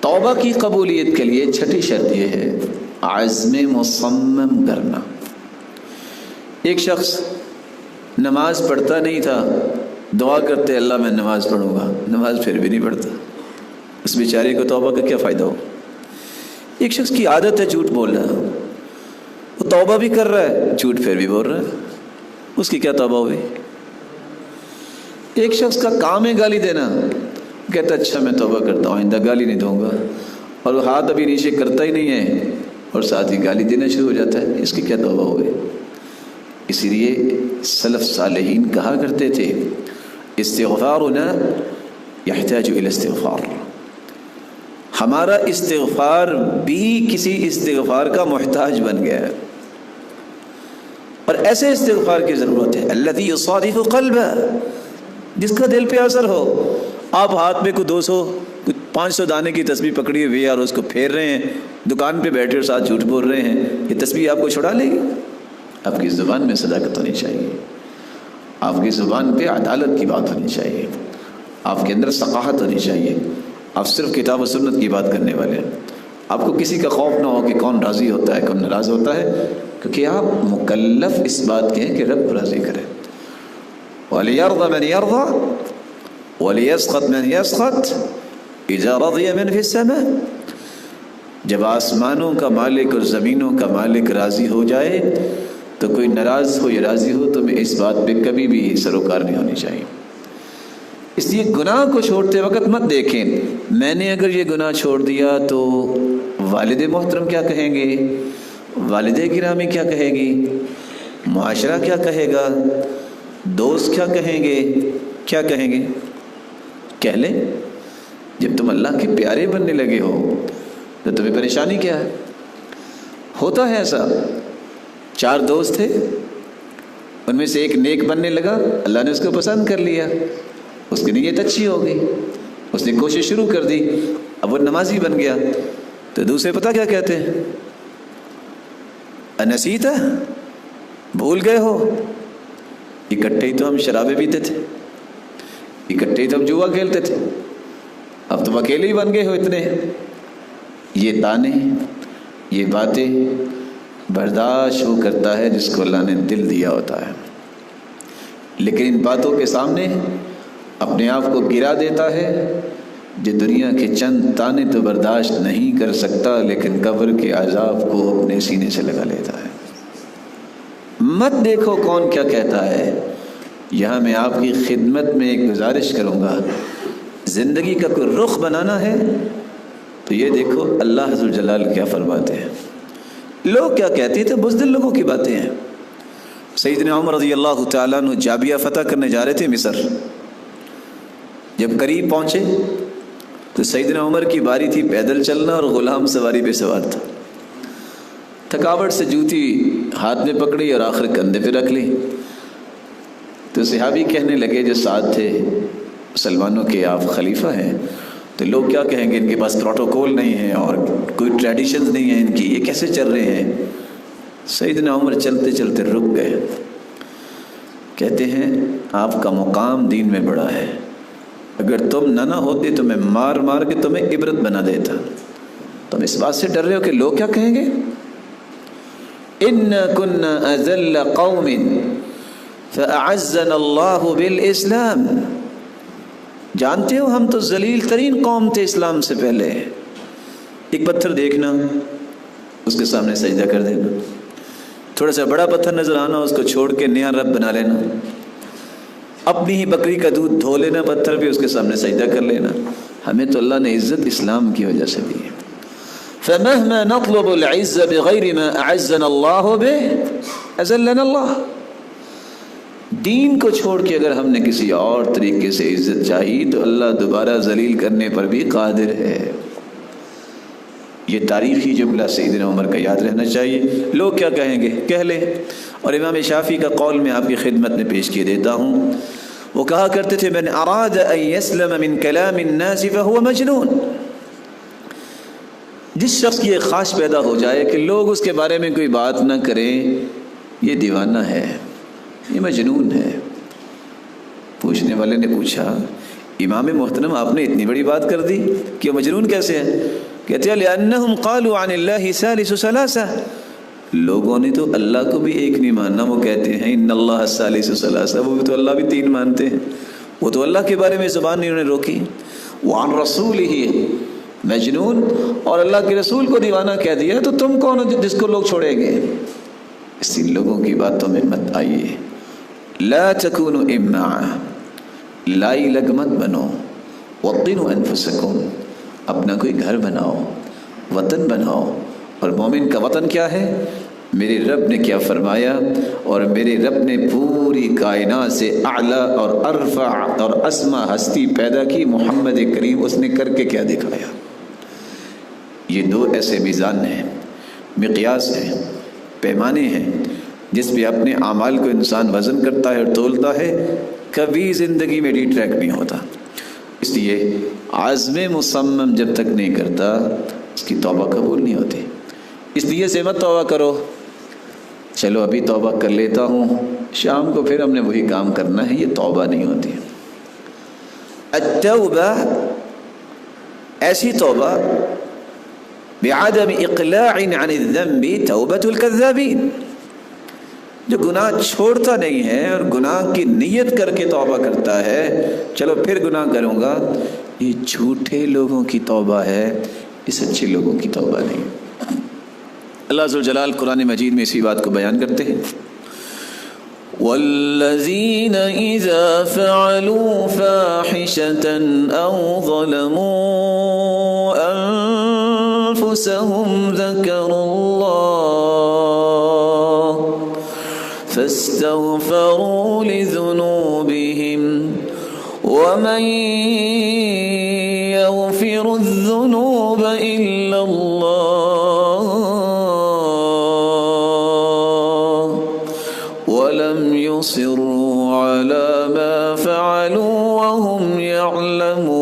توبہ کی قبولیت کے لیے چھٹی شرط یہ ہے عزم مصمم کرنا۔ ایک شخص نماز پڑھتا نہیں تھا، دعا کرتے اللہ میں نماز پڑھوں گا، نماز پھر بھی نہیں پڑھتا، اس بیچارے کو توبہ کا کیا فائدہ ہو؟ ایک شخص کی عادت ہے جھوٹ بولنا، وہ توبہ بھی کر رہا ہے جھوٹ پھر بھی بول رہا ہے، اس کی کیا توبہ ہوئی؟ ایک شخص کا کام ہے گالی دینا، کہتا ہے اچھا میں توبہ کرتا ہوں آئندہ گالی نہیں دوں گا، اور وہ ہاتھ ابھی نیچے کرتا ہی نہیں ہے اور ساتھ ہی گالی دینا شروع ہو جاتا ہے، اس کی کیا توبہ ہوئی؟ اسی لیے سلف صالحین کہا کرتے تھے استغفارنا یحتاج الی استغفار، ہمارا استغفار بھی کسی استغفار کا محتاج بن گیا ہے، اور ایسے استغفار کی ضرورت ہے الذی یصادف قلبہ، جس کا دل پہ اثر ہو۔ آپ ہاتھ میں کوئی 200 500 دانے کی تسبیح پکڑی ہوئی ہے اور اس کو پھیر رہے ہیں، دکان پہ بیٹھے اور ساتھ جھوٹ بول رہے ہیں، یہ تسبیح آپ کو چھڑا لے گی؟ آپ کی زبان میں صداقت ہونی چاہیے، آپ کی زبان پہ عدالت کی بات ہونی چاہیے، آپ کے اندر ثقافت ہونی چاہیے، آپ صرف کتاب و سنت کی بات کرنے والے ہیں، آپ کو کسی کا خوف نہ ہو کہ کون راضی ہوتا ہے کون ناراض ہوتا ہے، کیونکہ آپ مکلف اس بات کے ہیں کہ رب راضی کرے۔ وَلِيَرْضَ مَنْ يَرْضَى وَلِيَسْخَطْ مَنْ يَسْخَطْ إِذَا رَضِيَ مَنْ فِي السَّمَاءِ، جب آسمانوں کا مالک اور زمینوں کا مالک راضی ہو جائے تو کوئی ناراض ہو یا راضی ہو تو میں اس بات پہ کبھی بھی سروکار نہیں ہونی چاہیے۔ اس لیے گناہ کو چھوڑتے وقت مت دیکھیں میں نے اگر یہ گناہ چھوڑ دیا تو والد محترم کیا کہیں گے، والد گرامی کیا کہے گی، معاشرہ کیا کہے گا، دوست کیا کہیں گے، کیا کہیں گے؟ کہہ لیں جب تم اللہ کے پیارے بننے لگے ہو تو تمہیں پریشانی کیا ہے؟ ہوتا ہے ایسا، 4 دوست تھے، ان میں سے ایک نیک بننے لگا، اللہ نے اس کو پسند کر لیا، اس کی نیت اچھی ہو گئی، اس نے کوشش شروع کر دی، اب وہ نمازی بن گیا، تو دوسرے پتہ کیا کہتے ہیں؟ انسیتا، بھول گئے ہو، اکٹھے ہی تو ہم شرابیں پیتے تھے، اکٹھے ہی تو ہم جوا کھیلتے تھے، اب تم اکیلے ہی بن گئے ہو اتنے۔ یہ تانے، یہ باتیں برداشت وہ کرتا ہے جس کو اللہ نے دل دیا ہوتا ہے، لیکن ان باتوں کے سامنے اپنے آپ کو گرا دیتا ہے جو دنیا کے چند تانے تو برداشت نہیں کر سکتا لیکن قبر کے عذاب کو اپنے سینے سے لگا لیتا ہے۔ مت دیکھو کون کیا کہتا ہے، یہاں میں آپ کی خدمت میں ایک گزارش کروں گا، زندگی کا کوئی رخ بنانا ہے تو یہ دیکھو اللہ عز و جلال کیا فرماتے ہیں، لوگ کیا کہتے تھے، بزدل لوگوں کی باتیں ہیں۔ سیدنا عمر رضی اللہ تعالیٰ عنہ جابیہ فتح کرنے جا رہے تھے مصر، جب قریب پہنچے تو سیدنا عمر کی باری تھی پیدل چلنا اور غلام سواری پہ سوار تھا، تھکاوٹ سے جوتی ہاتھ میں پکڑی اور آخر کندھے پہ رکھ لی، تو صحابی کہنے لگے جو ساتھ تھے مسلمانوں کے آپ خلیفہ ہیں تو لوگ کیا کہیں گے، ان کے پاس پروٹوکول نہیں ہے اور کوئی ٹریڈیشنز نہیں ہیں ان کی، یہ کیسے چل رہے ہیں؟ سیدنا عمر چلتے چلتے رک گئے، کہتے ہیں آپ کا مقام دین میں بڑا ہے، اگر تم نہ ہوتے تو میں مار مار کے تمہیں عبرت بنا دیتا، تم اس بات سے ڈر رہے ہو کہ لوگ کیا کہیں گے؟ اِنَّا كُنَّا أَذَلَّ قَوْمٍ فَأَعَزَّنَا اللَّهُ بِالْإِسْلَامِ، جانتے ہو ہم تو ذلیل ترین قوم تھے اسلام سے پہلے۔ ایک پتھر دیکھنا، اس کے سامنے سجدہ کر دینا، تھوڑا سا بڑا پتھر نظر آنا، اس کو چھوڑ کے نیا رب بنا لینا، اپنی ہی بکری کا دودھ دھو لینا پتھر پہ، اس کے سامنے سجدہ کر لینا، ہمیں تو اللہ نے عزت اسلام کی وجہ سے دی ہے. فَمَهْمَا نَطْلُبُ الْعِزَّ بِغَيْرِ مَا أَعَزَّنَا اللَّهُ بِهِ أَذَلَّنَا اللَّهُ. دین کو چھوڑ کے اگر ہم نے کسی اور طریقے سے عزت چاہی تو اللہ دوبارہ ذلیل کرنے پر بھی قادر ہے. یہ تاریخی جملہ سیدنا عمر کا یاد رہنا چاہیے. لوگ کیا کہیں گے کہہ لیں. اور امام شافعی کا قول میں آپ کی خدمت میں پیش کیے دیتا ہوں. وہ کہا کرتے تھے من اراد ان يسلم من كلام الناس فهو مجنون. جس شخص کی ایک خواہش پیدا ہو جائے کہ لوگ اس کے بارے میں کوئی بات نہ کریں، یہ دیوانہ ہے، یہ مجنون ہے. پوچھنے والے نے پوچھا امام محترم آپ نے اتنی بڑی بات کر دی کہ مجنون کیسے ہے؟ کہتے ہیں لأنهم قالوا عن الله ثالث ثلاثة. لوگوں نے تو اللہ کو بھی ایک نہیں ماننا. وہ کہتے ہیں ان اللہ ثالث ثلاثة، وہ بھی تو اللہ بھی تین مانتے ہیں. وہ تو اللہ کے بارے میں زبان نہیں انہوں نے روکی. وعن رسولہ مجنون، اور اللہ کے رسول کو دیوانہ کہہ دیا تو تم کون ہو جس کو لوگ چھوڑیں گے؟ اسی لوگوں کی باتوں میں مت آئیے. لا تکونوا امعا، لائی لگ مت بنو. وطنوا انفسکم، اپنا کوئی گھر بناؤ، وطن بناؤ. اور مومن کا وطن کیا ہے؟ میرے رب نے کیا فرمایا، اور میرے رب نے پوری کائنات سے اعلیٰ اور ارفع اور اسما ہستی پیدا کی محمد کریم، اس نے کر کے کیا دکھایا. یہ دو ایسے میزان ہیں، مقیاس ہیں، پیمانے ہیں جس پہ اپنے اعمال کو انسان وزن کرتا ہے اور تولتا ہے. کبھی زندگی میں ڈی ٹریک نہیں ہوتا. اس لیے عزم مصمم جب تک نہیں کرتا اس کی توبہ قبول نہیں ہوتی. اس لیے سے مت توبہ کرو چلو ابھی توبہ کر لیتا ہوں، شام کو پھر ہم نے وہی کام کرنا ہے. یہ توبہ نہیں ہوتی. التوبہ ایسی توبہ بعدم اقلاع عن الذنب توبۃ الکذابین، جو گناہ چھوڑتا نہیں ہے اور گناہ کی نیت کر کے توبہ کرتا ہے چلو پھر گناہ کروں گا، یہ جھوٹے لوگوں کی توبہ ہے، یہ سچے لوگوں کی توبہ نہیں. اللہ عز و جلال قرآن مجید میں اسی بات کو بیان کرتے ہیں. والذین اذا فعلوا فاحشة او ظلموا انفسهم ذکروا اللہ فاستغفروا لذنوبهم ومن يغفر الذنوب الا اللہ ولم يصروا على ما فعلوا وهم يعلمون.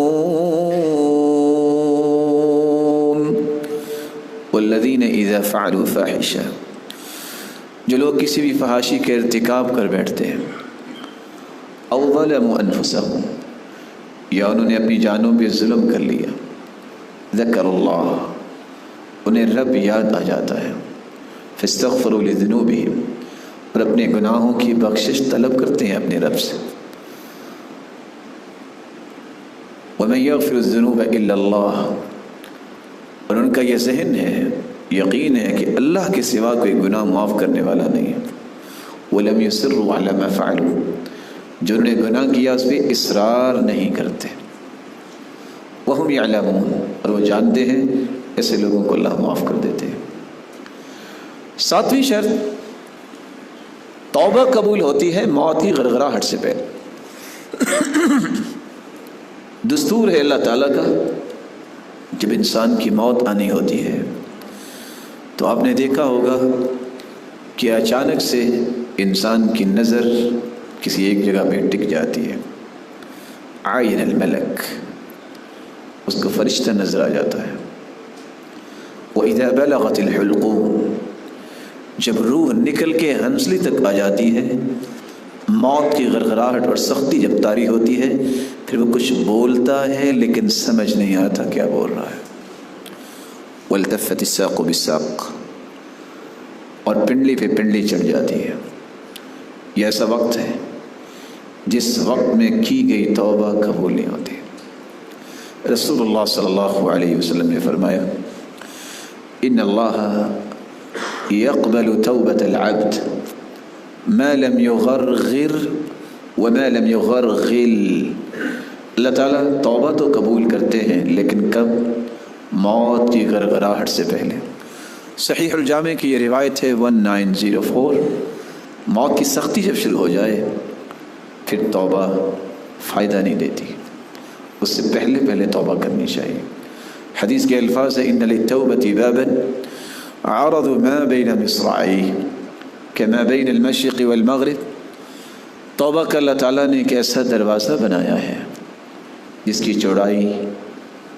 والذین اذا فعلوا فاحشة، جو لوگ کسی بھی فحاشی کے ارتکاب کر بیٹھتے ہیں، او ظلموا انفسهم، یا انہوں نے اپنی جانوں پہ ظلم کر لیا، ذکر اللہ، انہیں رب یاد آ جاتا ہے، فاستغفروا لذنوبهم، اور اپنے گناہوں کی بخشش طلب کرتے ہیں اپنے رب سے. وَمَن يَغْفِرُ الذُّنُوبَ إِلَّا اللَّهُ، اور ان کا یہ ذہن ہے، یقین ہے کہ اللہ کے سوا کوئی گناہ معاف کرنے والا نہیں ہے. وَلَمْ يُصِرُّوا عَلَى مَا فَعَلُوا، جو انہوں نے گناہ کیا اس پہ اصرار نہیں کرتے. وَهُمْ يَعْلَمُونَ، اور وہ جانتے ہیں ایسے لوگوں کو اللہ معاف کر دیتے ہیں. ساتویں شرط، توبہ قبول ہوتی ہے موت کی غرغراہٹ سے پہلے. دستور ہے اللہ تعالیٰ کا، جب انسان کی موت آنی ہوتی ہے تو آپ نے دیکھا ہوگا کہ اچانک سے انسان کی نظر کسی ایک جگہ پہ ٹک جاتی ہے. عین الملک، اس کو فرشتہ نظر آ جاتا ہے. وَإِذَا بَلَغَتِ الْحُلْقُومُ، جب روح نکل کے ہنسلی تک آ جاتی ہے، موت کی غرغراہٹ اور سختی جب طاری ہوتی ہے، پھر وہ کچھ بولتا ہے لیکن سمجھ نہیں آتا کیا بول رہا ہے. وَالْتَفَّتِ السَّاقُ بِالسَّاقِ، اور پنڈلی پہ پنڈلی چڑھ جاتی ہے. یہ ایسا وقت ہے جس وقت میں کی گئی توبہ قبول نہیں ہوتی. رسول اللہ صلی اللہ علیہ وسلم نے فرمایا ان اللہ يقبل توبة العبد ما لم يغرغر وما لم يغرغل. اللہ تعالیٰ توبہ تو قبول کرتے ہیں، لیکن کب؟ موت کی گڑگڑاہٹ سے پہلے۔ صحیح الجامع کی یہ روایت ہے 1904، موت کی سختی جب شروع ہو جائے پھر توبہ فائدہ نہیں دیتی، اس سے پہلے پہلے توبہ کرنی چاہیے۔ حدیث کے الفاظ ہیں ان للتوبۃ بابا عرض ما بین مصراعیہ کما بین المشرق والمغرب۔ توبہ کا اللہ تعالیٰ نے ایک ایسا دروازہ بنایا ہے جس کی چوڑائی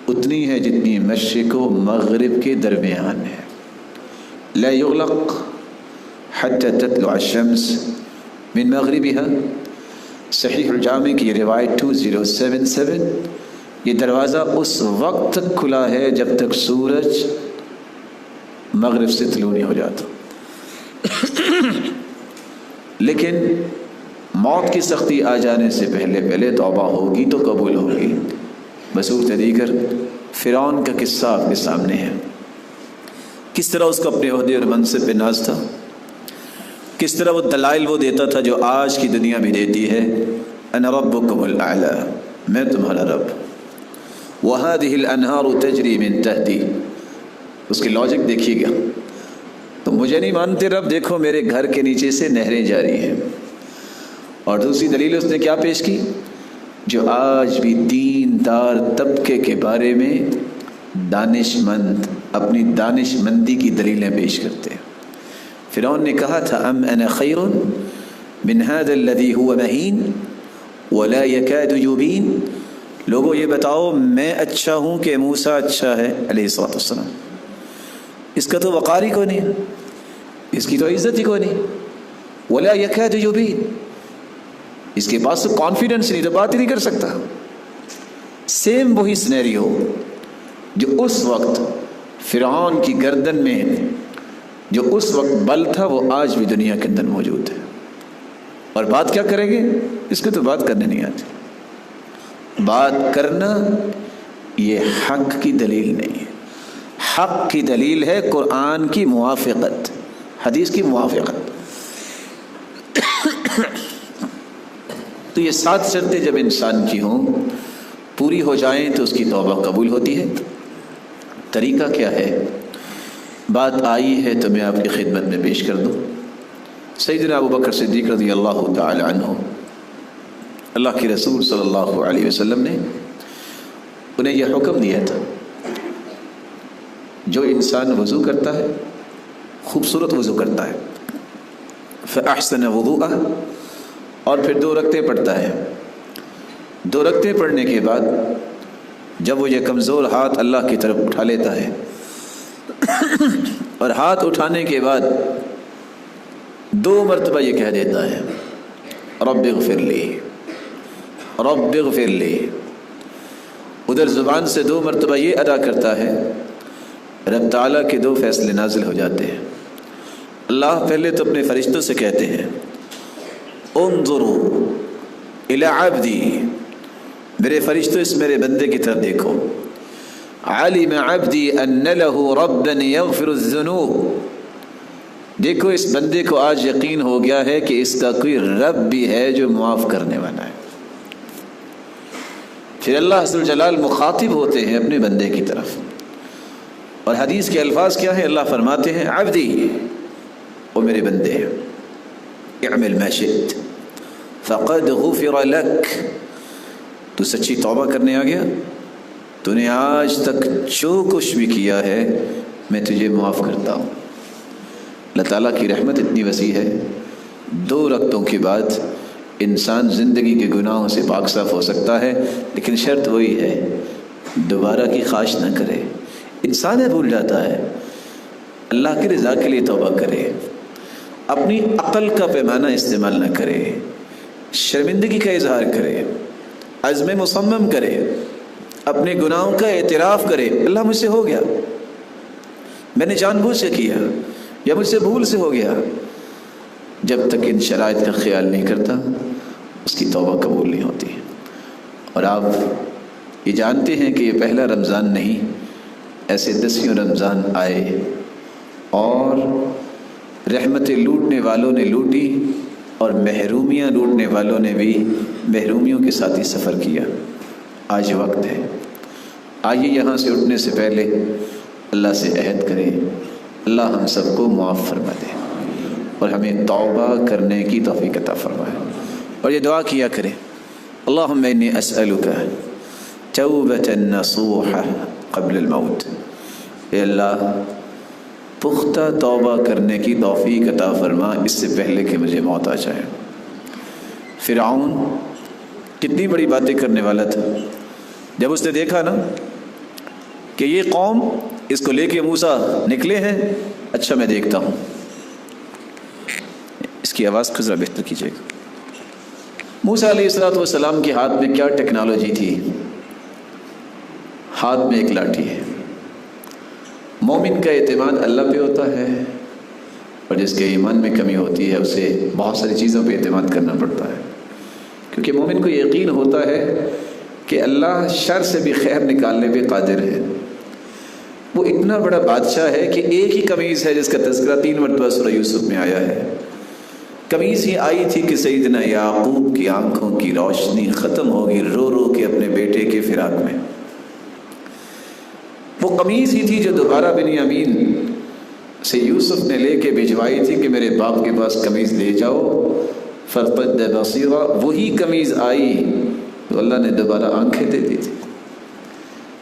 اتنی ہے جتنی مشرق و مغرب کے درمیان ہے۔ لا یغلق حتی تطلع الشمس من مغربها۔ صحیح الجامع کی یہ روایت 2077، یہ دروازہ اس وقت تک کھلا ہے جب تک سورج مغرب سے طلوع نہیں ہو جاتا۔ لیکن موت کی سختی آ جانے سے پہلے پہلے توبہ ہوگی تو قبول ہوگی۔ بصورت دیگر فرعون کا قصہ آپ کے سامنے ہے، کس طرح اس کو اپنے عہدے اور منصب پہ ناز تھا، کس طرح وہ دلائل وہ دیتا تھا جو آج کی دنیا بھی دیتی ہے، انا ربکم الاعلی، میں تمہارا رب، وہذہ الانہار تجری من تحتی۔ اس کی لاجک دیکھیے گا، تو مجھے نہیں مانتے رب، دیکھو میرے گھر کے نیچے سے نہریں جاری ہیں۔ اور دوسری دلیل اس نے کیا پیش کی؟ جو آج بھی دیندار طبقے کے بارے میں دانش مند اپنی دانش مندی کی دلیلیں پیش کرتے ہیں۔ فرعون نے کہا تھا ام انا خیر من هذا الذي هو مہین ولا يكاد يبین۔ لوگوں یہ بتاؤ میں اچھا ہوں کہ موسیٰ اچھا ہے علیہ الصلوۃ والسلام؟ اس کا تو وقار ہی کوئی نہیں، اس کی تو عزت ہی کوئی نہیں۔ ولا يكاد يبین، اس کے پاس تو کانفیڈنس نہیں، تو بات ہی نہیں کر سکتا۔ سیم وہی سینیریو جو اس وقت فرعون کی گردن میں جو اس وقت بل تھا وہ آج بھی دنیا کے اندر موجود ہے۔ اور بات کیا کریں گے؟ اس کو تو بات کرنے نہیں آتی۔ بات کرنا یہ حق کی دلیل نہیں ہے، حق کی دلیل ہے قرآن کی موافقت، حدیث کی موافقت۔ تو یہ 7 شرطیں جب انسان کی ہوں پوری ہو جائیں تو اس کی توبہ قبول ہوتی ہے۔ طریقہ کیا ہے؟ بات آئی ہے تو میں آپ کی خدمت میں پیش کر دوں۔ سیدنا ابو بکر صدیق رضی اللہ تعالی عنہ، اللہ کے رسول صلی اللہ علیہ وسلم نے انہیں یہ حکم دیا تھا، جو انسان وضو کرتا ہے، خوبصورت وضو کرتا ہے، فأحسن وضوءہ، اور پھر 2 رکعتیں پڑھتا ہے، 2 رکعتیں پڑھنے کے بعد جب وہ یہ کمزور ہاتھ اللہ کی طرف اٹھا لیتا ہے اور ہاتھ اٹھانے کے بعد 2 مرتبہ یہ کہہ دیتا ہے رب اغفر لی، رب اغفر لی، ادھر زبان سے 2 مرتبہ یہ ادا کرتا ہے، رب تعالیٰ کے 2 فیصلے نازل ہو جاتے ہیں۔ اللہ پہلے تو اپنے فرشتوں سے کہتے ہیں انظروا الی عبدی، میرے فرشتوں اس میرے بندے کی طرف دیکھو، علم عبدی ان له ربا یغفر الذنوب، دیکھو اس بندے کو آج یقین ہو گیا ہے کہ اس کا کوئی رب بھی ہے جو معاف کرنے والا ہے۔ پھر اللہ عز و جلال مخاطب ہوتے ہیں اپنے بندے کی طرف، اور حدیث کے الفاظ کیا ہے؟ اللہ فرماتے ہیں عبدی، وہ میرے بندے ہیں، اعمل ما شئت فقد غفر لک، تو سچی توبہ کرنے آ گیا، تو نے آج تک جو کچھ بھی کیا ہے میں تجھے معاف کرتا ہوں۔ اللہ تعالیٰ کی رحمت اتنی وسیع ہے، 2 رکعتوں کے بعد انسان زندگی کے گناہوں سے پاک صاف ہو سکتا ہے، لیکن شرط وہی ہے دوبارہ کی خواہش نہ کرے۔ انسان بھول جاتا ہے، اللہ کی رضا کے لیے توبہ کرے، اپنی عقل کا پیمانہ استعمال نہ کرے، شرمندگی کا اظہار کرے، عزم مصمم کرے، اپنے گناہوں کا اعتراف کرے، اللہ مجھ سے ہو گیا، میں نے جان بوجھ سے کیا یا مجھ سے بھول سے ہو گیا۔ جب تک ان شرائط کا خیال نہیں کرتا اس کی توبہ قبول نہیں ہوتی۔ اور آپ یہ جانتے ہیں کہ یہ پہلا رمضان نہیں، ایسے 10 رمضان آئے اور رحمتیں لوٹنے والوں نے لوٹی اور محرومیاں لوٹنے والوں نے بھی محرومیوں کے ساتھ ہی سفر کیا۔ آج وقت ہے، آئیے یہاں سے اٹھنے سے پہلے اللہ سے عہد کریں، اللہ ہم سب کو معاف فرما دے اور ہمیں توبہ کرنے کی توفیق عطا فرمائے۔ اور یہ دعا کیا کریں، اللہم انی اسألک توبۃ نصوحہ قبل الموت، اے اللہ پختہ توبہ کرنے کی توفیق عطا فرما اس سے پہلے کہ مجھے موت آ جائے۔ فرعون کتنی بڑی باتیں کرنے والا تھا، جب اس نے دیکھا نا کہ یہ قوم اس کو لے کے موسیٰ نکلے ہیں، اچھا میں دیکھتا ہوں، اس کی آواز کو ذرا بہتر کیجیے گا۔ موسیٰ علیہ السلام کے ہاتھ میں کیا ٹیکنالوجی تھی، ہاتھ میں ایک لاٹھی ہے۔ مومن کا اعتماد اللہ پہ ہوتا ہے، اور جس کے ایمان میں کمی ہوتی ہے اسے بہت ساری چیزوں پہ اعتماد کرنا پڑتا ہے، کیونکہ مومن کو یقین ہوتا ہے کہ اللہ شر سے بھی خیر نکالنے پہ قادر ہے۔ وہ اتنا بڑا بادشاہ ہے کہ ایک ہی قمیض ہے جس کا تذکرہ 3 مرتبہ سورہ یوسف میں آیا ہے۔ قمیض ہی آئی تھی کہ سیدنا یعقوب کی آنکھوں کی روشنی ختم ہوگی رو رو کے اپنے بیٹے کے فراق میں۔ وہ قمیض ہی تھی جو دوبارہ بنیامین سے یوسف نے لے کے بھجوائی تھی کہ میرے باپ کے پاس قمیض لے جاؤ، فرقد بصیرہ، وہی قمیض آئی تو اللہ نے دوبارہ آنکھیں دے دی تھی۔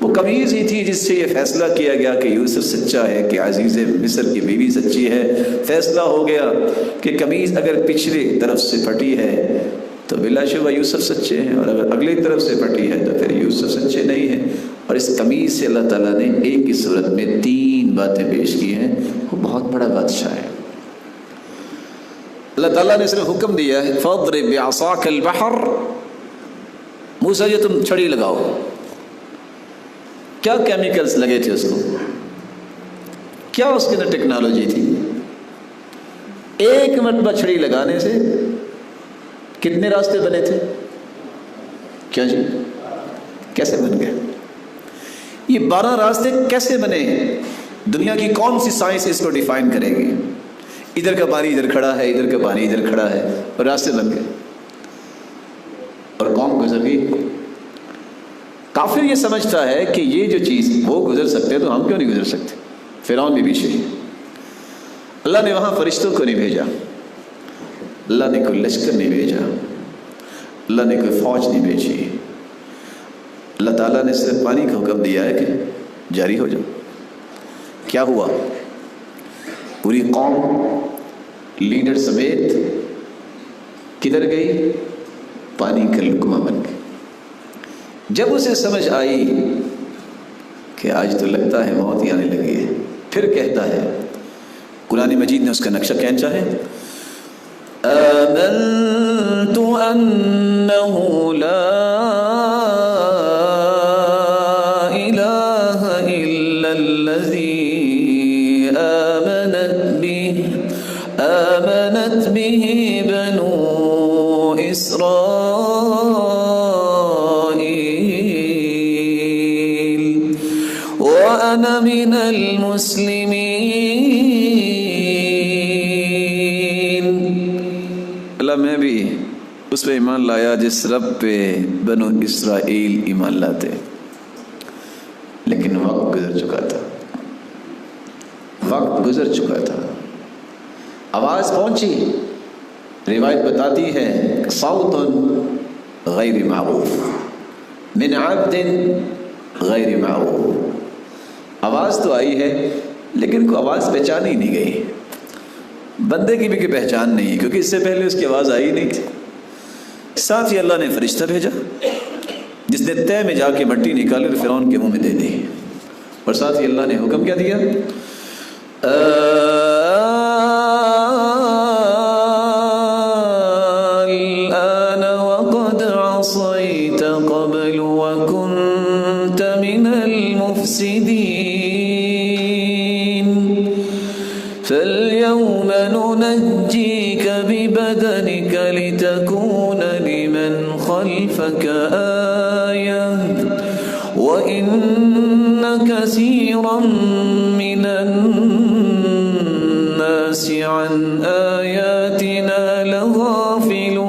وہ قمیض ہی تھی جس سے یہ فیصلہ کیا گیا کہ یوسف سچا ہے، کہ عزیز مصر کی بیوی سچی ہے۔ فیصلہ ہو گیا کہ قمیض اگر پچھلی طرف سے پھٹی ہے تو بلا شبہ یوسف سچے ہیں، اور اگر اگلی طرف سے پھٹی ہے تو پھر یوسف سچے نہیں ہیں۔ اور اس قمیض سے اللہ تعالیٰ نے ایک ہی صورت میں 3 باتیں پیش کی ہیں۔ وہ بہت بڑا بادشاہ ہے۔ اللہ تعالیٰ نے صرف حکم دیا ہے فَاضْرِبْ بِعَصَاكَ الْبَحْرَ، موسیٰ یہ تم چھڑی لگاؤ۔ کیا کیمیکلز لگے تھے اس کو، کیا اس کے اندر ٹیکنالوجی تھی؟ ایک مرتبہ چھڑی لگانے سے کتنے راستے بنے تھے؟ کیا جی کیسے بن گئے یہ 12 راستے؟ کیسے بنے؟ دنیا کی کون سی سائنس اس کو ڈیفائن کرے گی؟ ادھر کا پانی ادھر کھڑا ہے، ادھر کا پانی ادھر کھڑا ہے، اور راستے بن گئے، اور قوم گزر گئی۔ کافر یہ سمجھتا ہے کہ یہ جو چیز وہ گزر سکتے تو ہم کیوں نہیں گزر سکتے؟ فرعون بھی پیچھے۔ اللہ نے وہاں فرشتوں کو نہیں بھیجا، اللہ نے کوئی لشکر نہیں بھیجا، اللہ نے کوئی فوج نہیں بھیجی، اللہ تعالیٰ نے صرف پانی کا حکم دیا ہے کہ جاری ہو جاؤ۔ کیا ہوا؟ پوری قوم لیڈر سمیت کدھر گئی؟ پانی کا لقمہ بن گئی۔ جب اسے سمجھ آئی کہ آج تو لگتا ہے موت ہی آنے لگی ہے، پھر کہتا ہے، قرآن مجید نے اس کا نقشہ کھینچا ہے، آمنت انہ لا الہ الا الذی آمنت به بنو اسرائیل وأنا من المسلمین۔ اللہ میں بھی اس پہ ایمان لایا جس رب پہ بنو اسرائیل ایمان لاتے، لیکن وقت گزر چکا تھا، وقت گزر چکا تھا۔ آواز پہنچی، روایت بتاتی ہے صوت غیر معروف من عبد غیر معروف، آواز تو آئی ہے لیکن کوئی آواز پہچانی نہیں گئی، بندے کی بھی کوئی پہچان نہیں ہے، کیونکہ اس سے پہلے اس کی آواز آئی نہیں تھی۔ ساتھ ہی اللہ نے فرشتہ بھیجا جس نے تہ میں جا کے مٹی نکالی اور فرعون کے منہ میں دے دی، اور ساتھ ہی اللہ نے حکم کیا دیا، الآن وقد عصيت قبل وكنت من المفسدين فاليوم ننجيك ببدنك لتكون لمن خلفك آية وإن كثيرا من الناس عن آياتنا لغافلون۔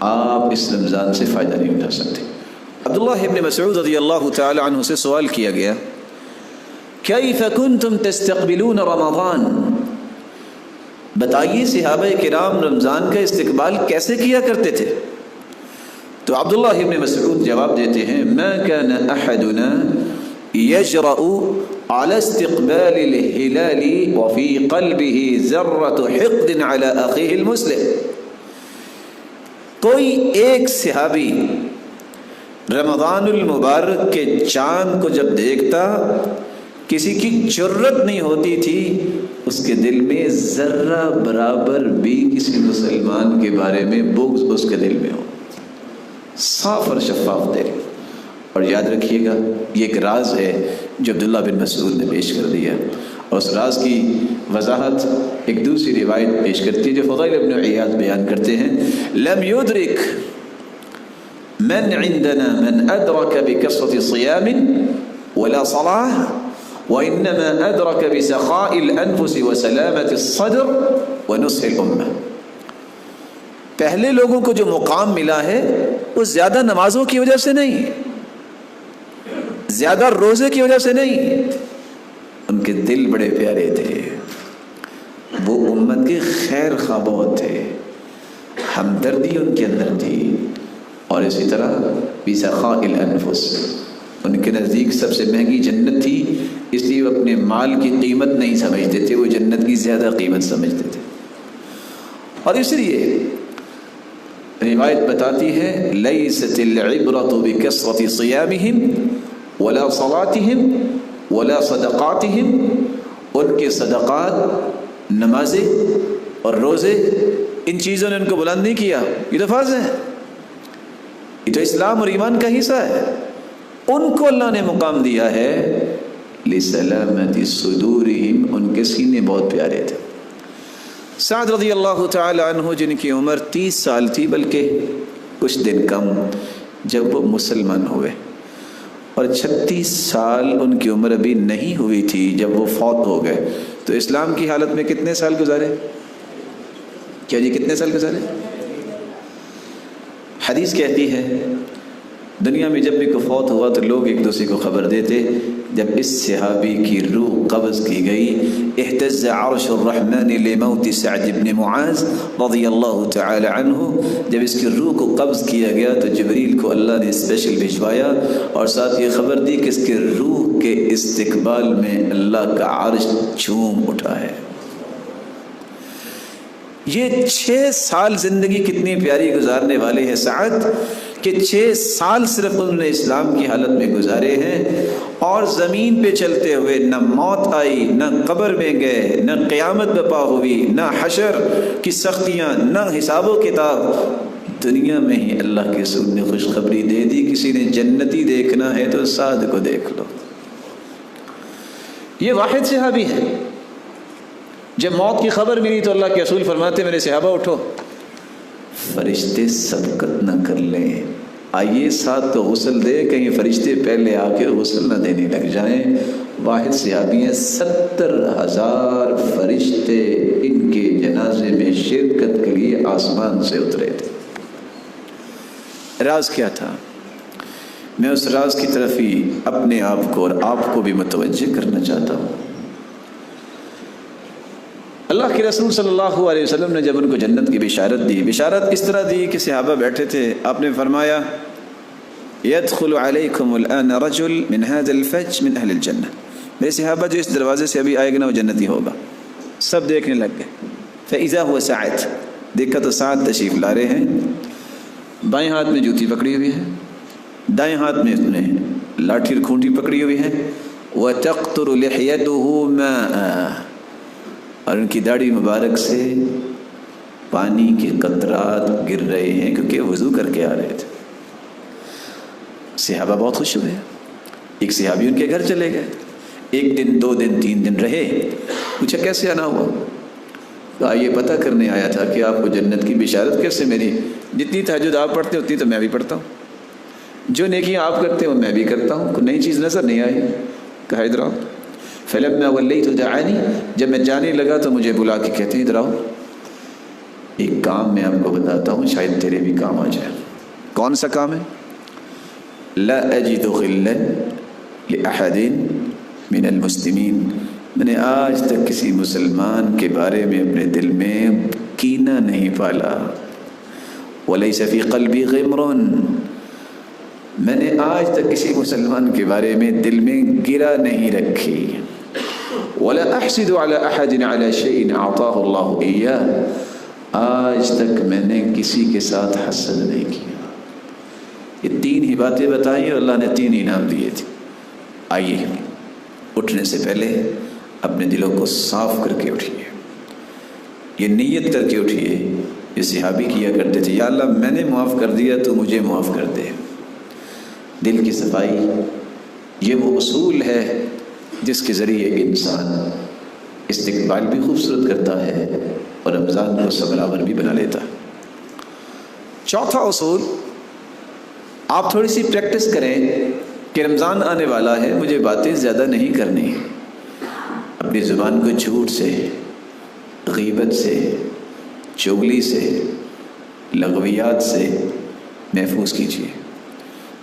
آپ اس رمضان سے فائدہ نہیں اٹھا سکتے۔ عبداللہ ابن مسعود رضی اللہ تعالی عنہ سے سوال کیا گیا، کیف کنتم تستقبلون رمضان، بتائیے صحابہ کرام رمضان کا استقبال کیسے کیا کرتے تھے؟ تو عبداللہ ابن مسعود جواب دیتے ہیں، ما كان احدنا يجرأ على استقبال الهلال وفي قلبه ذرة حقد على اخيه المسلم، کوئی ایک صحابی رمضان المبارک کے چاند کو جب دیکھتا کسی کی جرت نہیں ہوتی تھی اس کے دل میں ذرہ برابر بھی کسی مسلمان کے بارے میں بغض اس کے دل میں ہو، صاف اور شفاف دل۔ اور یاد رکھیے گا یہ ایک راز ہے جو عبداللہ بن مسعود نے پیش کر دیا، اور اس راز کی وضاحت ایک دوسری روایت پیش کرتی ہے جو فضیل ابن عیاض بیان کرتے ہیں، لم يدرك من عندنا من أدرك بكثرة صيام ولا صلاة وإنما أدرك بسخاء الأنفس وسلامة الصدر ونصح الأمة، پہلے لوگوں کو جو مقام ملا ہے وہ زیادہ نمازوں کی وجہ سے نہیں، زیادہ روزے کی وجہ سے نہیں، ان کے دل بڑے پیارے تھے، وہ امت کے خیر خواہ بہت تھے، ہمدردی ان کے اندر تھی، اور اسی طرح بسخاء الانفس، ان کے نزدیک سب سے مہنگی جنت تھی، اس لیے وہ اپنے مال کی قیمت نہیں سمجھتے تھے، وہ جنت کی زیادہ قیمت سمجھتے تھے۔ اور اس لیے روایت بتاتی ہے لیست العبرۃ بکثرۃ صیامہم ولا صلاتہم ولا صدقاتہم، ان کے صدقات، نمازیں اور روزے، ان چیزوں نے ان کو بلند نہیں کیا، یہ تو فرض ہے، یہ تو اسلام اور ایمان کا حصہ ہے، ان کو اللہ نے مقام دیا ہے لسلامت صدورہم، ان کے سینے بہت پیارے تھے۔ سعد رضی اللہ تعالی عنہ جن کی عمر 30 سال تھی بلکہ کچھ دن کم جب وہ مسلمان ہوئے، اور 36 سال ان کی عمر ابھی نہیں ہوئی تھی جب وہ فوت ہو گئے، تو اسلام کی حالت میں کتنے سال گزارے؟ کیا جی کتنے سال گزارے؟ حدیث کہتی ہے دنیا میں جب بھی کوئی فوت ہوا تو لوگ ایک دوسرے کو خبر دیتے، جب اس صحابی کی روح قبض کی گئی، اہتز عرش الرحمن لموت سعد بن معاذ رضی اللہ تعالی عنہ، جب اس کی روح کو قبض کیا گیا تو جبریل کو اللہ نے اسپیشل بھیجوایا اور ساتھ یہ خبر دی کہ اس کے روح کے استقبال میں اللہ کا عرش جھوم اٹھا ہے۔ یہ 6 سال زندگی کتنی پیاری گزارنے والے ہیں سعد، کہ 6 سال صرف انہوں نے اسلام کی حالت میں گزارے ہیں، اور زمین پہ چلتے ہوئے نہ موت آئی، نہ قبر میں گئے، نہ قیامت برپا ہوئی، نہ حشر کی سختیاں، نہ حساب و کتاب، دنیا میں ہی اللہ کے رسول نے خوشخبری دے دی، کسی نے جنتی دیکھنا ہے تو سعد کو دیکھ لو۔ یہ واحد صحابی ہے، جب موت کی خبر ملی تو اللہ کے رسول فرماتے میرے صحابہ اٹھو، فرشتے سبقت نہ کر لیں، آئیے ساتھ تو غسل دے، کہیں فرشتے پہلے آ کے غسل نہ دینے لگ جائیں۔ واحد صحابی ہیں، 70,000 فرشتے ان کے جنازے میں شرکت کے لیے آسمان سے اترے تھے۔ راز کیا تھا؟ میں اس راز کی طرف ہی اپنے آپ کو اور آپ کو بھی متوجہ کرنا چاہتا ہوں۔ اللہ کے رسول صلی اللہ علیہ وسلم نے جب ان کو جنت کی بشارت دی، بشارت اس طرح دی کہ صحابہ بیٹھے تھے، آپ نے فرمایا يدخل عليكم الآن رجل من هذا الفج من اہل الجنہ، میرے صحابہ جو اس دروازے سے ابھی آئے گا نا وہ جنتی ہوگا۔ سب دیکھنے لگ گئے، فإذا هو سعد، دیکھا تو سعد تشریف لا رہے ہیں، بائیں ہاتھ میں جوتی پکڑی ہوئی ہے، دائیں ہاتھ میں اس نے لاٹھی اور کھونٹی پکڑی ہوئی ہے، وتقطر لحيته ماء، اور ان کی داڑھی مبارک سے پانی کے قطرات گر رہے ہیں کیونکہ وضو کر کے آ رہے تھے۔ صحابہ بہت خوش ہوئے، ایک صحابی ان کے گھر چلے گئے، 1 دن 2 دن 3 دن رہے، پوچھا کیسے آنا ہوا؟ کہا یہ پتہ کرنے آیا تھا کہ آپ کو جنت کی بشارت کیسے ملی، جتنی تہجد آپ پڑھتے اتنی تو میں بھی پڑھتا ہوں، جو نیکیاں آپ کرتے ہیں وہ میں بھی کرتا ہوں، کوئی نئی چیز نظر نہیں آئی۔ کہا ادھر آؤ، فلما ولیت دعانی، جب میں جانے لگا تو مجھے بلا کے کہتے ہیں ادھر آؤ، ایک کام میں آپ کو بتاتا ہوں شاید تیرے بھی کام آ جائے۔ کون سا کام ہے؟ لا اجد غلا لأحد من المسلمین، میں نے آج تک کسی مسلمان کے بارے میں اپنے دل میں کینہ نہیں پالا۔ ولیس فی قلبی غمر، میں نے آج تک کسی مسلمان کے بارے میں دل میں گرا نہیں رکھی۔ ولا احسد علی احد علی شیء اعطاہ اللہ ایاہ، آج تک میں نے کسی کے ساتھ حسد نہیں کیا۔ یہ 3 ہی باتیں بتائیں اور اللہ نے 3 انعام دیے تھے۔ آئیے اٹھنے سے پہلے اپنے دلوں کو صاف کر کے اٹھیے، یہ نیت کر کے اٹھیے یہ صحابی کیا کرتے تھے، یا اللہ میں نے معاف کر دیا تو مجھے معاف کر دے۔ دل کی صفائی یہ وہ اصول ہے جس کے ذریعے انسان استقبال بھی خوبصورت کرتا ہے اور رمضان کو صبر بھی بنا لیتا ہے۔ چوتھا اصول، آپ تھوڑی سی پریکٹس کریں کہ رمضان آنے والا ہے، مجھے باتیں زیادہ نہیں کرنی، اپنی زبان کو جھوٹ سے، غیبت سے، چغلی سے، لغویات سے محفوظ کیجیے۔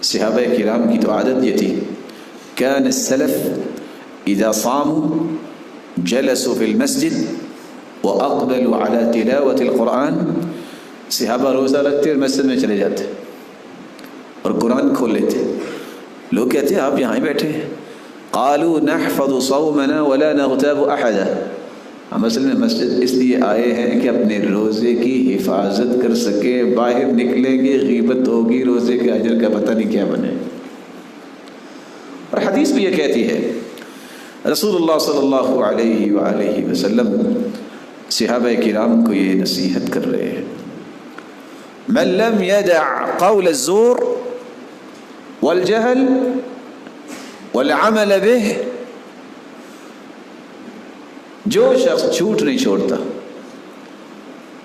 صحابہ کرام کی تو عادت یہ تھی، کان السلف اذا صاموا جلسوا فی المسجد واقبلوا علی تلاوۃ القرآن، صحابہ روزہ رکھتے اور مسجد میں چلے جاتے اور قرآن کھول لیتے۔ لوگ کہتے ہیں آپ یہاں ہی بیٹھے ہیں، قالوا نحفظ صومنا ولا نغتاب احدا، ہم اصل میں مسجد اس لیے آئے ہیں کہ اپنے روزے کی حفاظت کر سکے، باہر نکلیں گے غیبت ہوگی، روزے کے اجر کا پتہ نہیں کیا بنے۔ اور حدیث بھی یہ کہتی ہے، رسول اللہ صلی اللہ علیہ وآلہ وسلم صحابہ کرام کو یہ نصیحت کر رہے ہیں، من لم يدع قول الزور والجهل والعمل به، جو شخص جھوٹ نہیں چھوڑتا،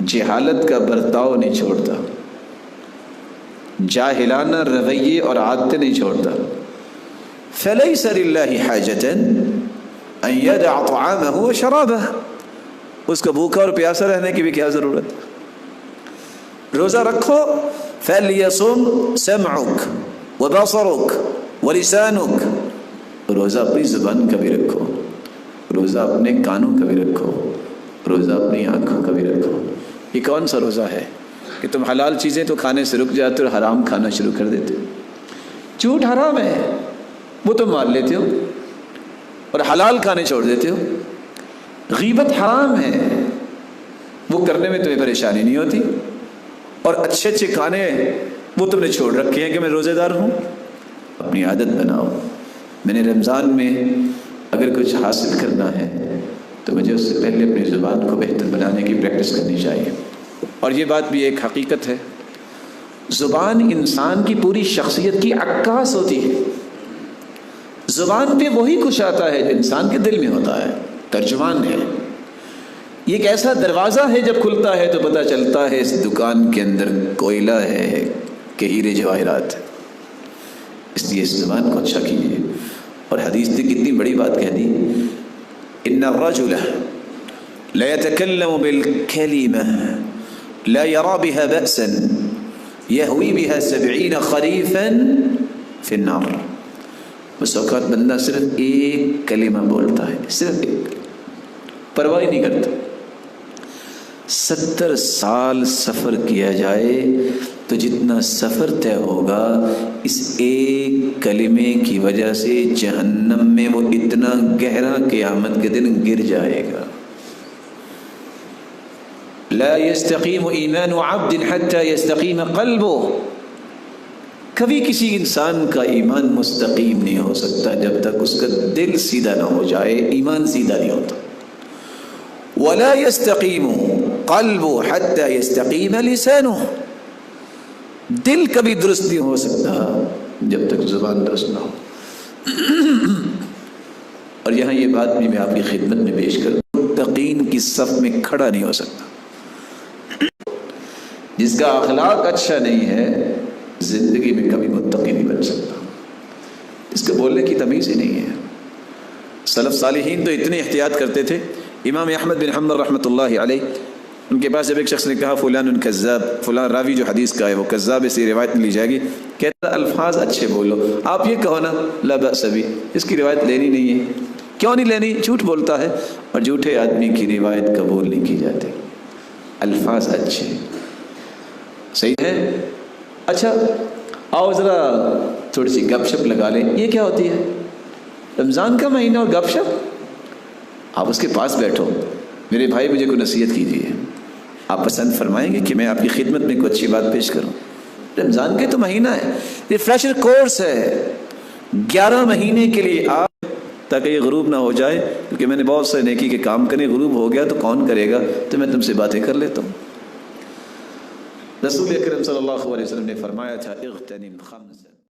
جہالت کا برتاؤ نہیں چھوڑتا، جاہلانہ رویے اور عادتیں نہیں چھوڑتا، فلیس للہ حاجۃ ان یدع طعامہ وشرابہ، اس کا بھوکا اور پیاسا رہنے کی بھی کیا ضرورت؟ روزہ رکھو، فلیصم سمعک وبصرک ولسانک، روزہ اپنی زبان کا بھی رکھو، روزہ اپنے کانوں کا بھی رکھو، روزہ اپنی آنکھوں کا بھی رکھو۔ یہ کون سا روزہ ہے کہ تم حلال چیزیں تو کھانے سے رک جاتے اور حرام کھانا شروع کر دیتے؟ جھوٹ حرام ہے وہ تم مان لیتے ہو اور حلال کھانے چھوڑ دیتے ہو، غیبت حرام ہے وہ کرنے میں تمہیں پریشانی نہیں ہوتی، اور اچھے اچھے کھانے وہ تم نے چھوڑ رکھے ہیں کہ میں روزے دار ہوں۔ اپنی عادت بناؤ، میں نے رمضان میں اگر کچھ حاصل کرنا ہے تو مجھے اس سے پہلے اپنی زبان کو بہتر بنانے کی پریکٹس کرنی چاہیے۔ اور یہ بات بھی ایک حقیقت ہے، زبان انسان کی پوری شخصیت کی عکاس ہوتی ہے۔ زبان پہ وہی کچھ آتا ہے جو انسان کے دل میں ہوتا ہے، ترجمان ہے۔ یہ ایک ایسا دروازہ ہے، جب کھلتا ہے تو پتہ چلتا ہے اس دکان کے اندر کوئلہ ہے کہ ہیرے جواہرات، اس لیے اس زبان کو اچھا کیجیے۔ اور حدیث نے کتنی بڑی بات کہہ دی، ان الرجل لا يتكلم بالكلمة لا يرى بها بأسا يهوي بها 70 خريفا في النار۔ بس اوقات بندہ صرف ایک کلمہ بولتا ہے، صرف ایک، پرواہ نہیں کرتا، 70 سال سفر کیا جائے تو جتنا سفر طے ہوگا اس ایک کلمے کی وجہ سے جہنم میں وہ اتنا گہرا قیامت کے دن گر جائے گا۔ لا يستقیم ایمان عبد حتى يستقیم قلبه، کبھی کسی انسان کا ایمان مستقیم نہیں ہو سکتا جب تک اس کا دل سیدھا نہ ہو جائے، ایمان سیدھا نہیں ہوتا۔ ولا يستقیم قلبه حتى يستقیم لسانه، دل کبھی درست نہیں ہو سکتا جب تک زبان درست نہ ہو۔ اور یہاں یہ بات بھی میں آپ کی خدمت میں پیش کروں، متقین کی صف میں کھڑا نہیں ہو سکتا، جس کا اخلاق اچھا نہیں ہے زندگی میں کبھی متقی نہیں بن سکتا، اس کے بولنے کی تمیز ہی نہیں ہے۔ سلف صالحین تو اتنے احتیاط کرتے تھے، امام احمد بن حنبل رحمۃ اللہ علیہ ان کے پاس جب ایک شخص نے کہا فلان کذاب، فلاں راوی جو حدیث کا ہے وہ کذاب، اس کی روایت نہیں لی جائے گی، کہتا الفاظ اچھے بولو، آپ یہ کہو نا لا بأس بہ، اس کی روایت لینی نہیں ہے۔ کیوں نہیں لینی؟ جھوٹ بولتا ہے، اور جھوٹے آدمی کی روایت قبول نہیں کی جاتی۔ الفاظ اچھے، صحیح ہے۔ اچھا آؤ ذرا تھوڑی سی گپ شپ لگا لیں۔ یہ کیا ہوتی ہے؟ رمضان کا مہینہ اور گپ شپ؟ آپ اس کے پاس بیٹھو، میرے بھائی مجھے کوئی نصیحت کیجیے، آپ پسند فرمائیں گے کہ میں آپ کی خدمت میں کوئی اچھی بات پیش کروں؟ رمضان کا تو مہینہ ہے، یہ فریشر کورس ہے 11 مہینے کے لیے، آپ تاکہ یہ غروب نہ ہو جائے، کیونکہ میں نے بہت سے نیکی کے کام کرے، غروب ہو گیا تو کون کرے گا، تو میں تم سے باتیں کر لیتا ہوں۔ رسول اکرم صلی اللہ علیہ وسلم نے فرمایا تھا اغتنم خمسا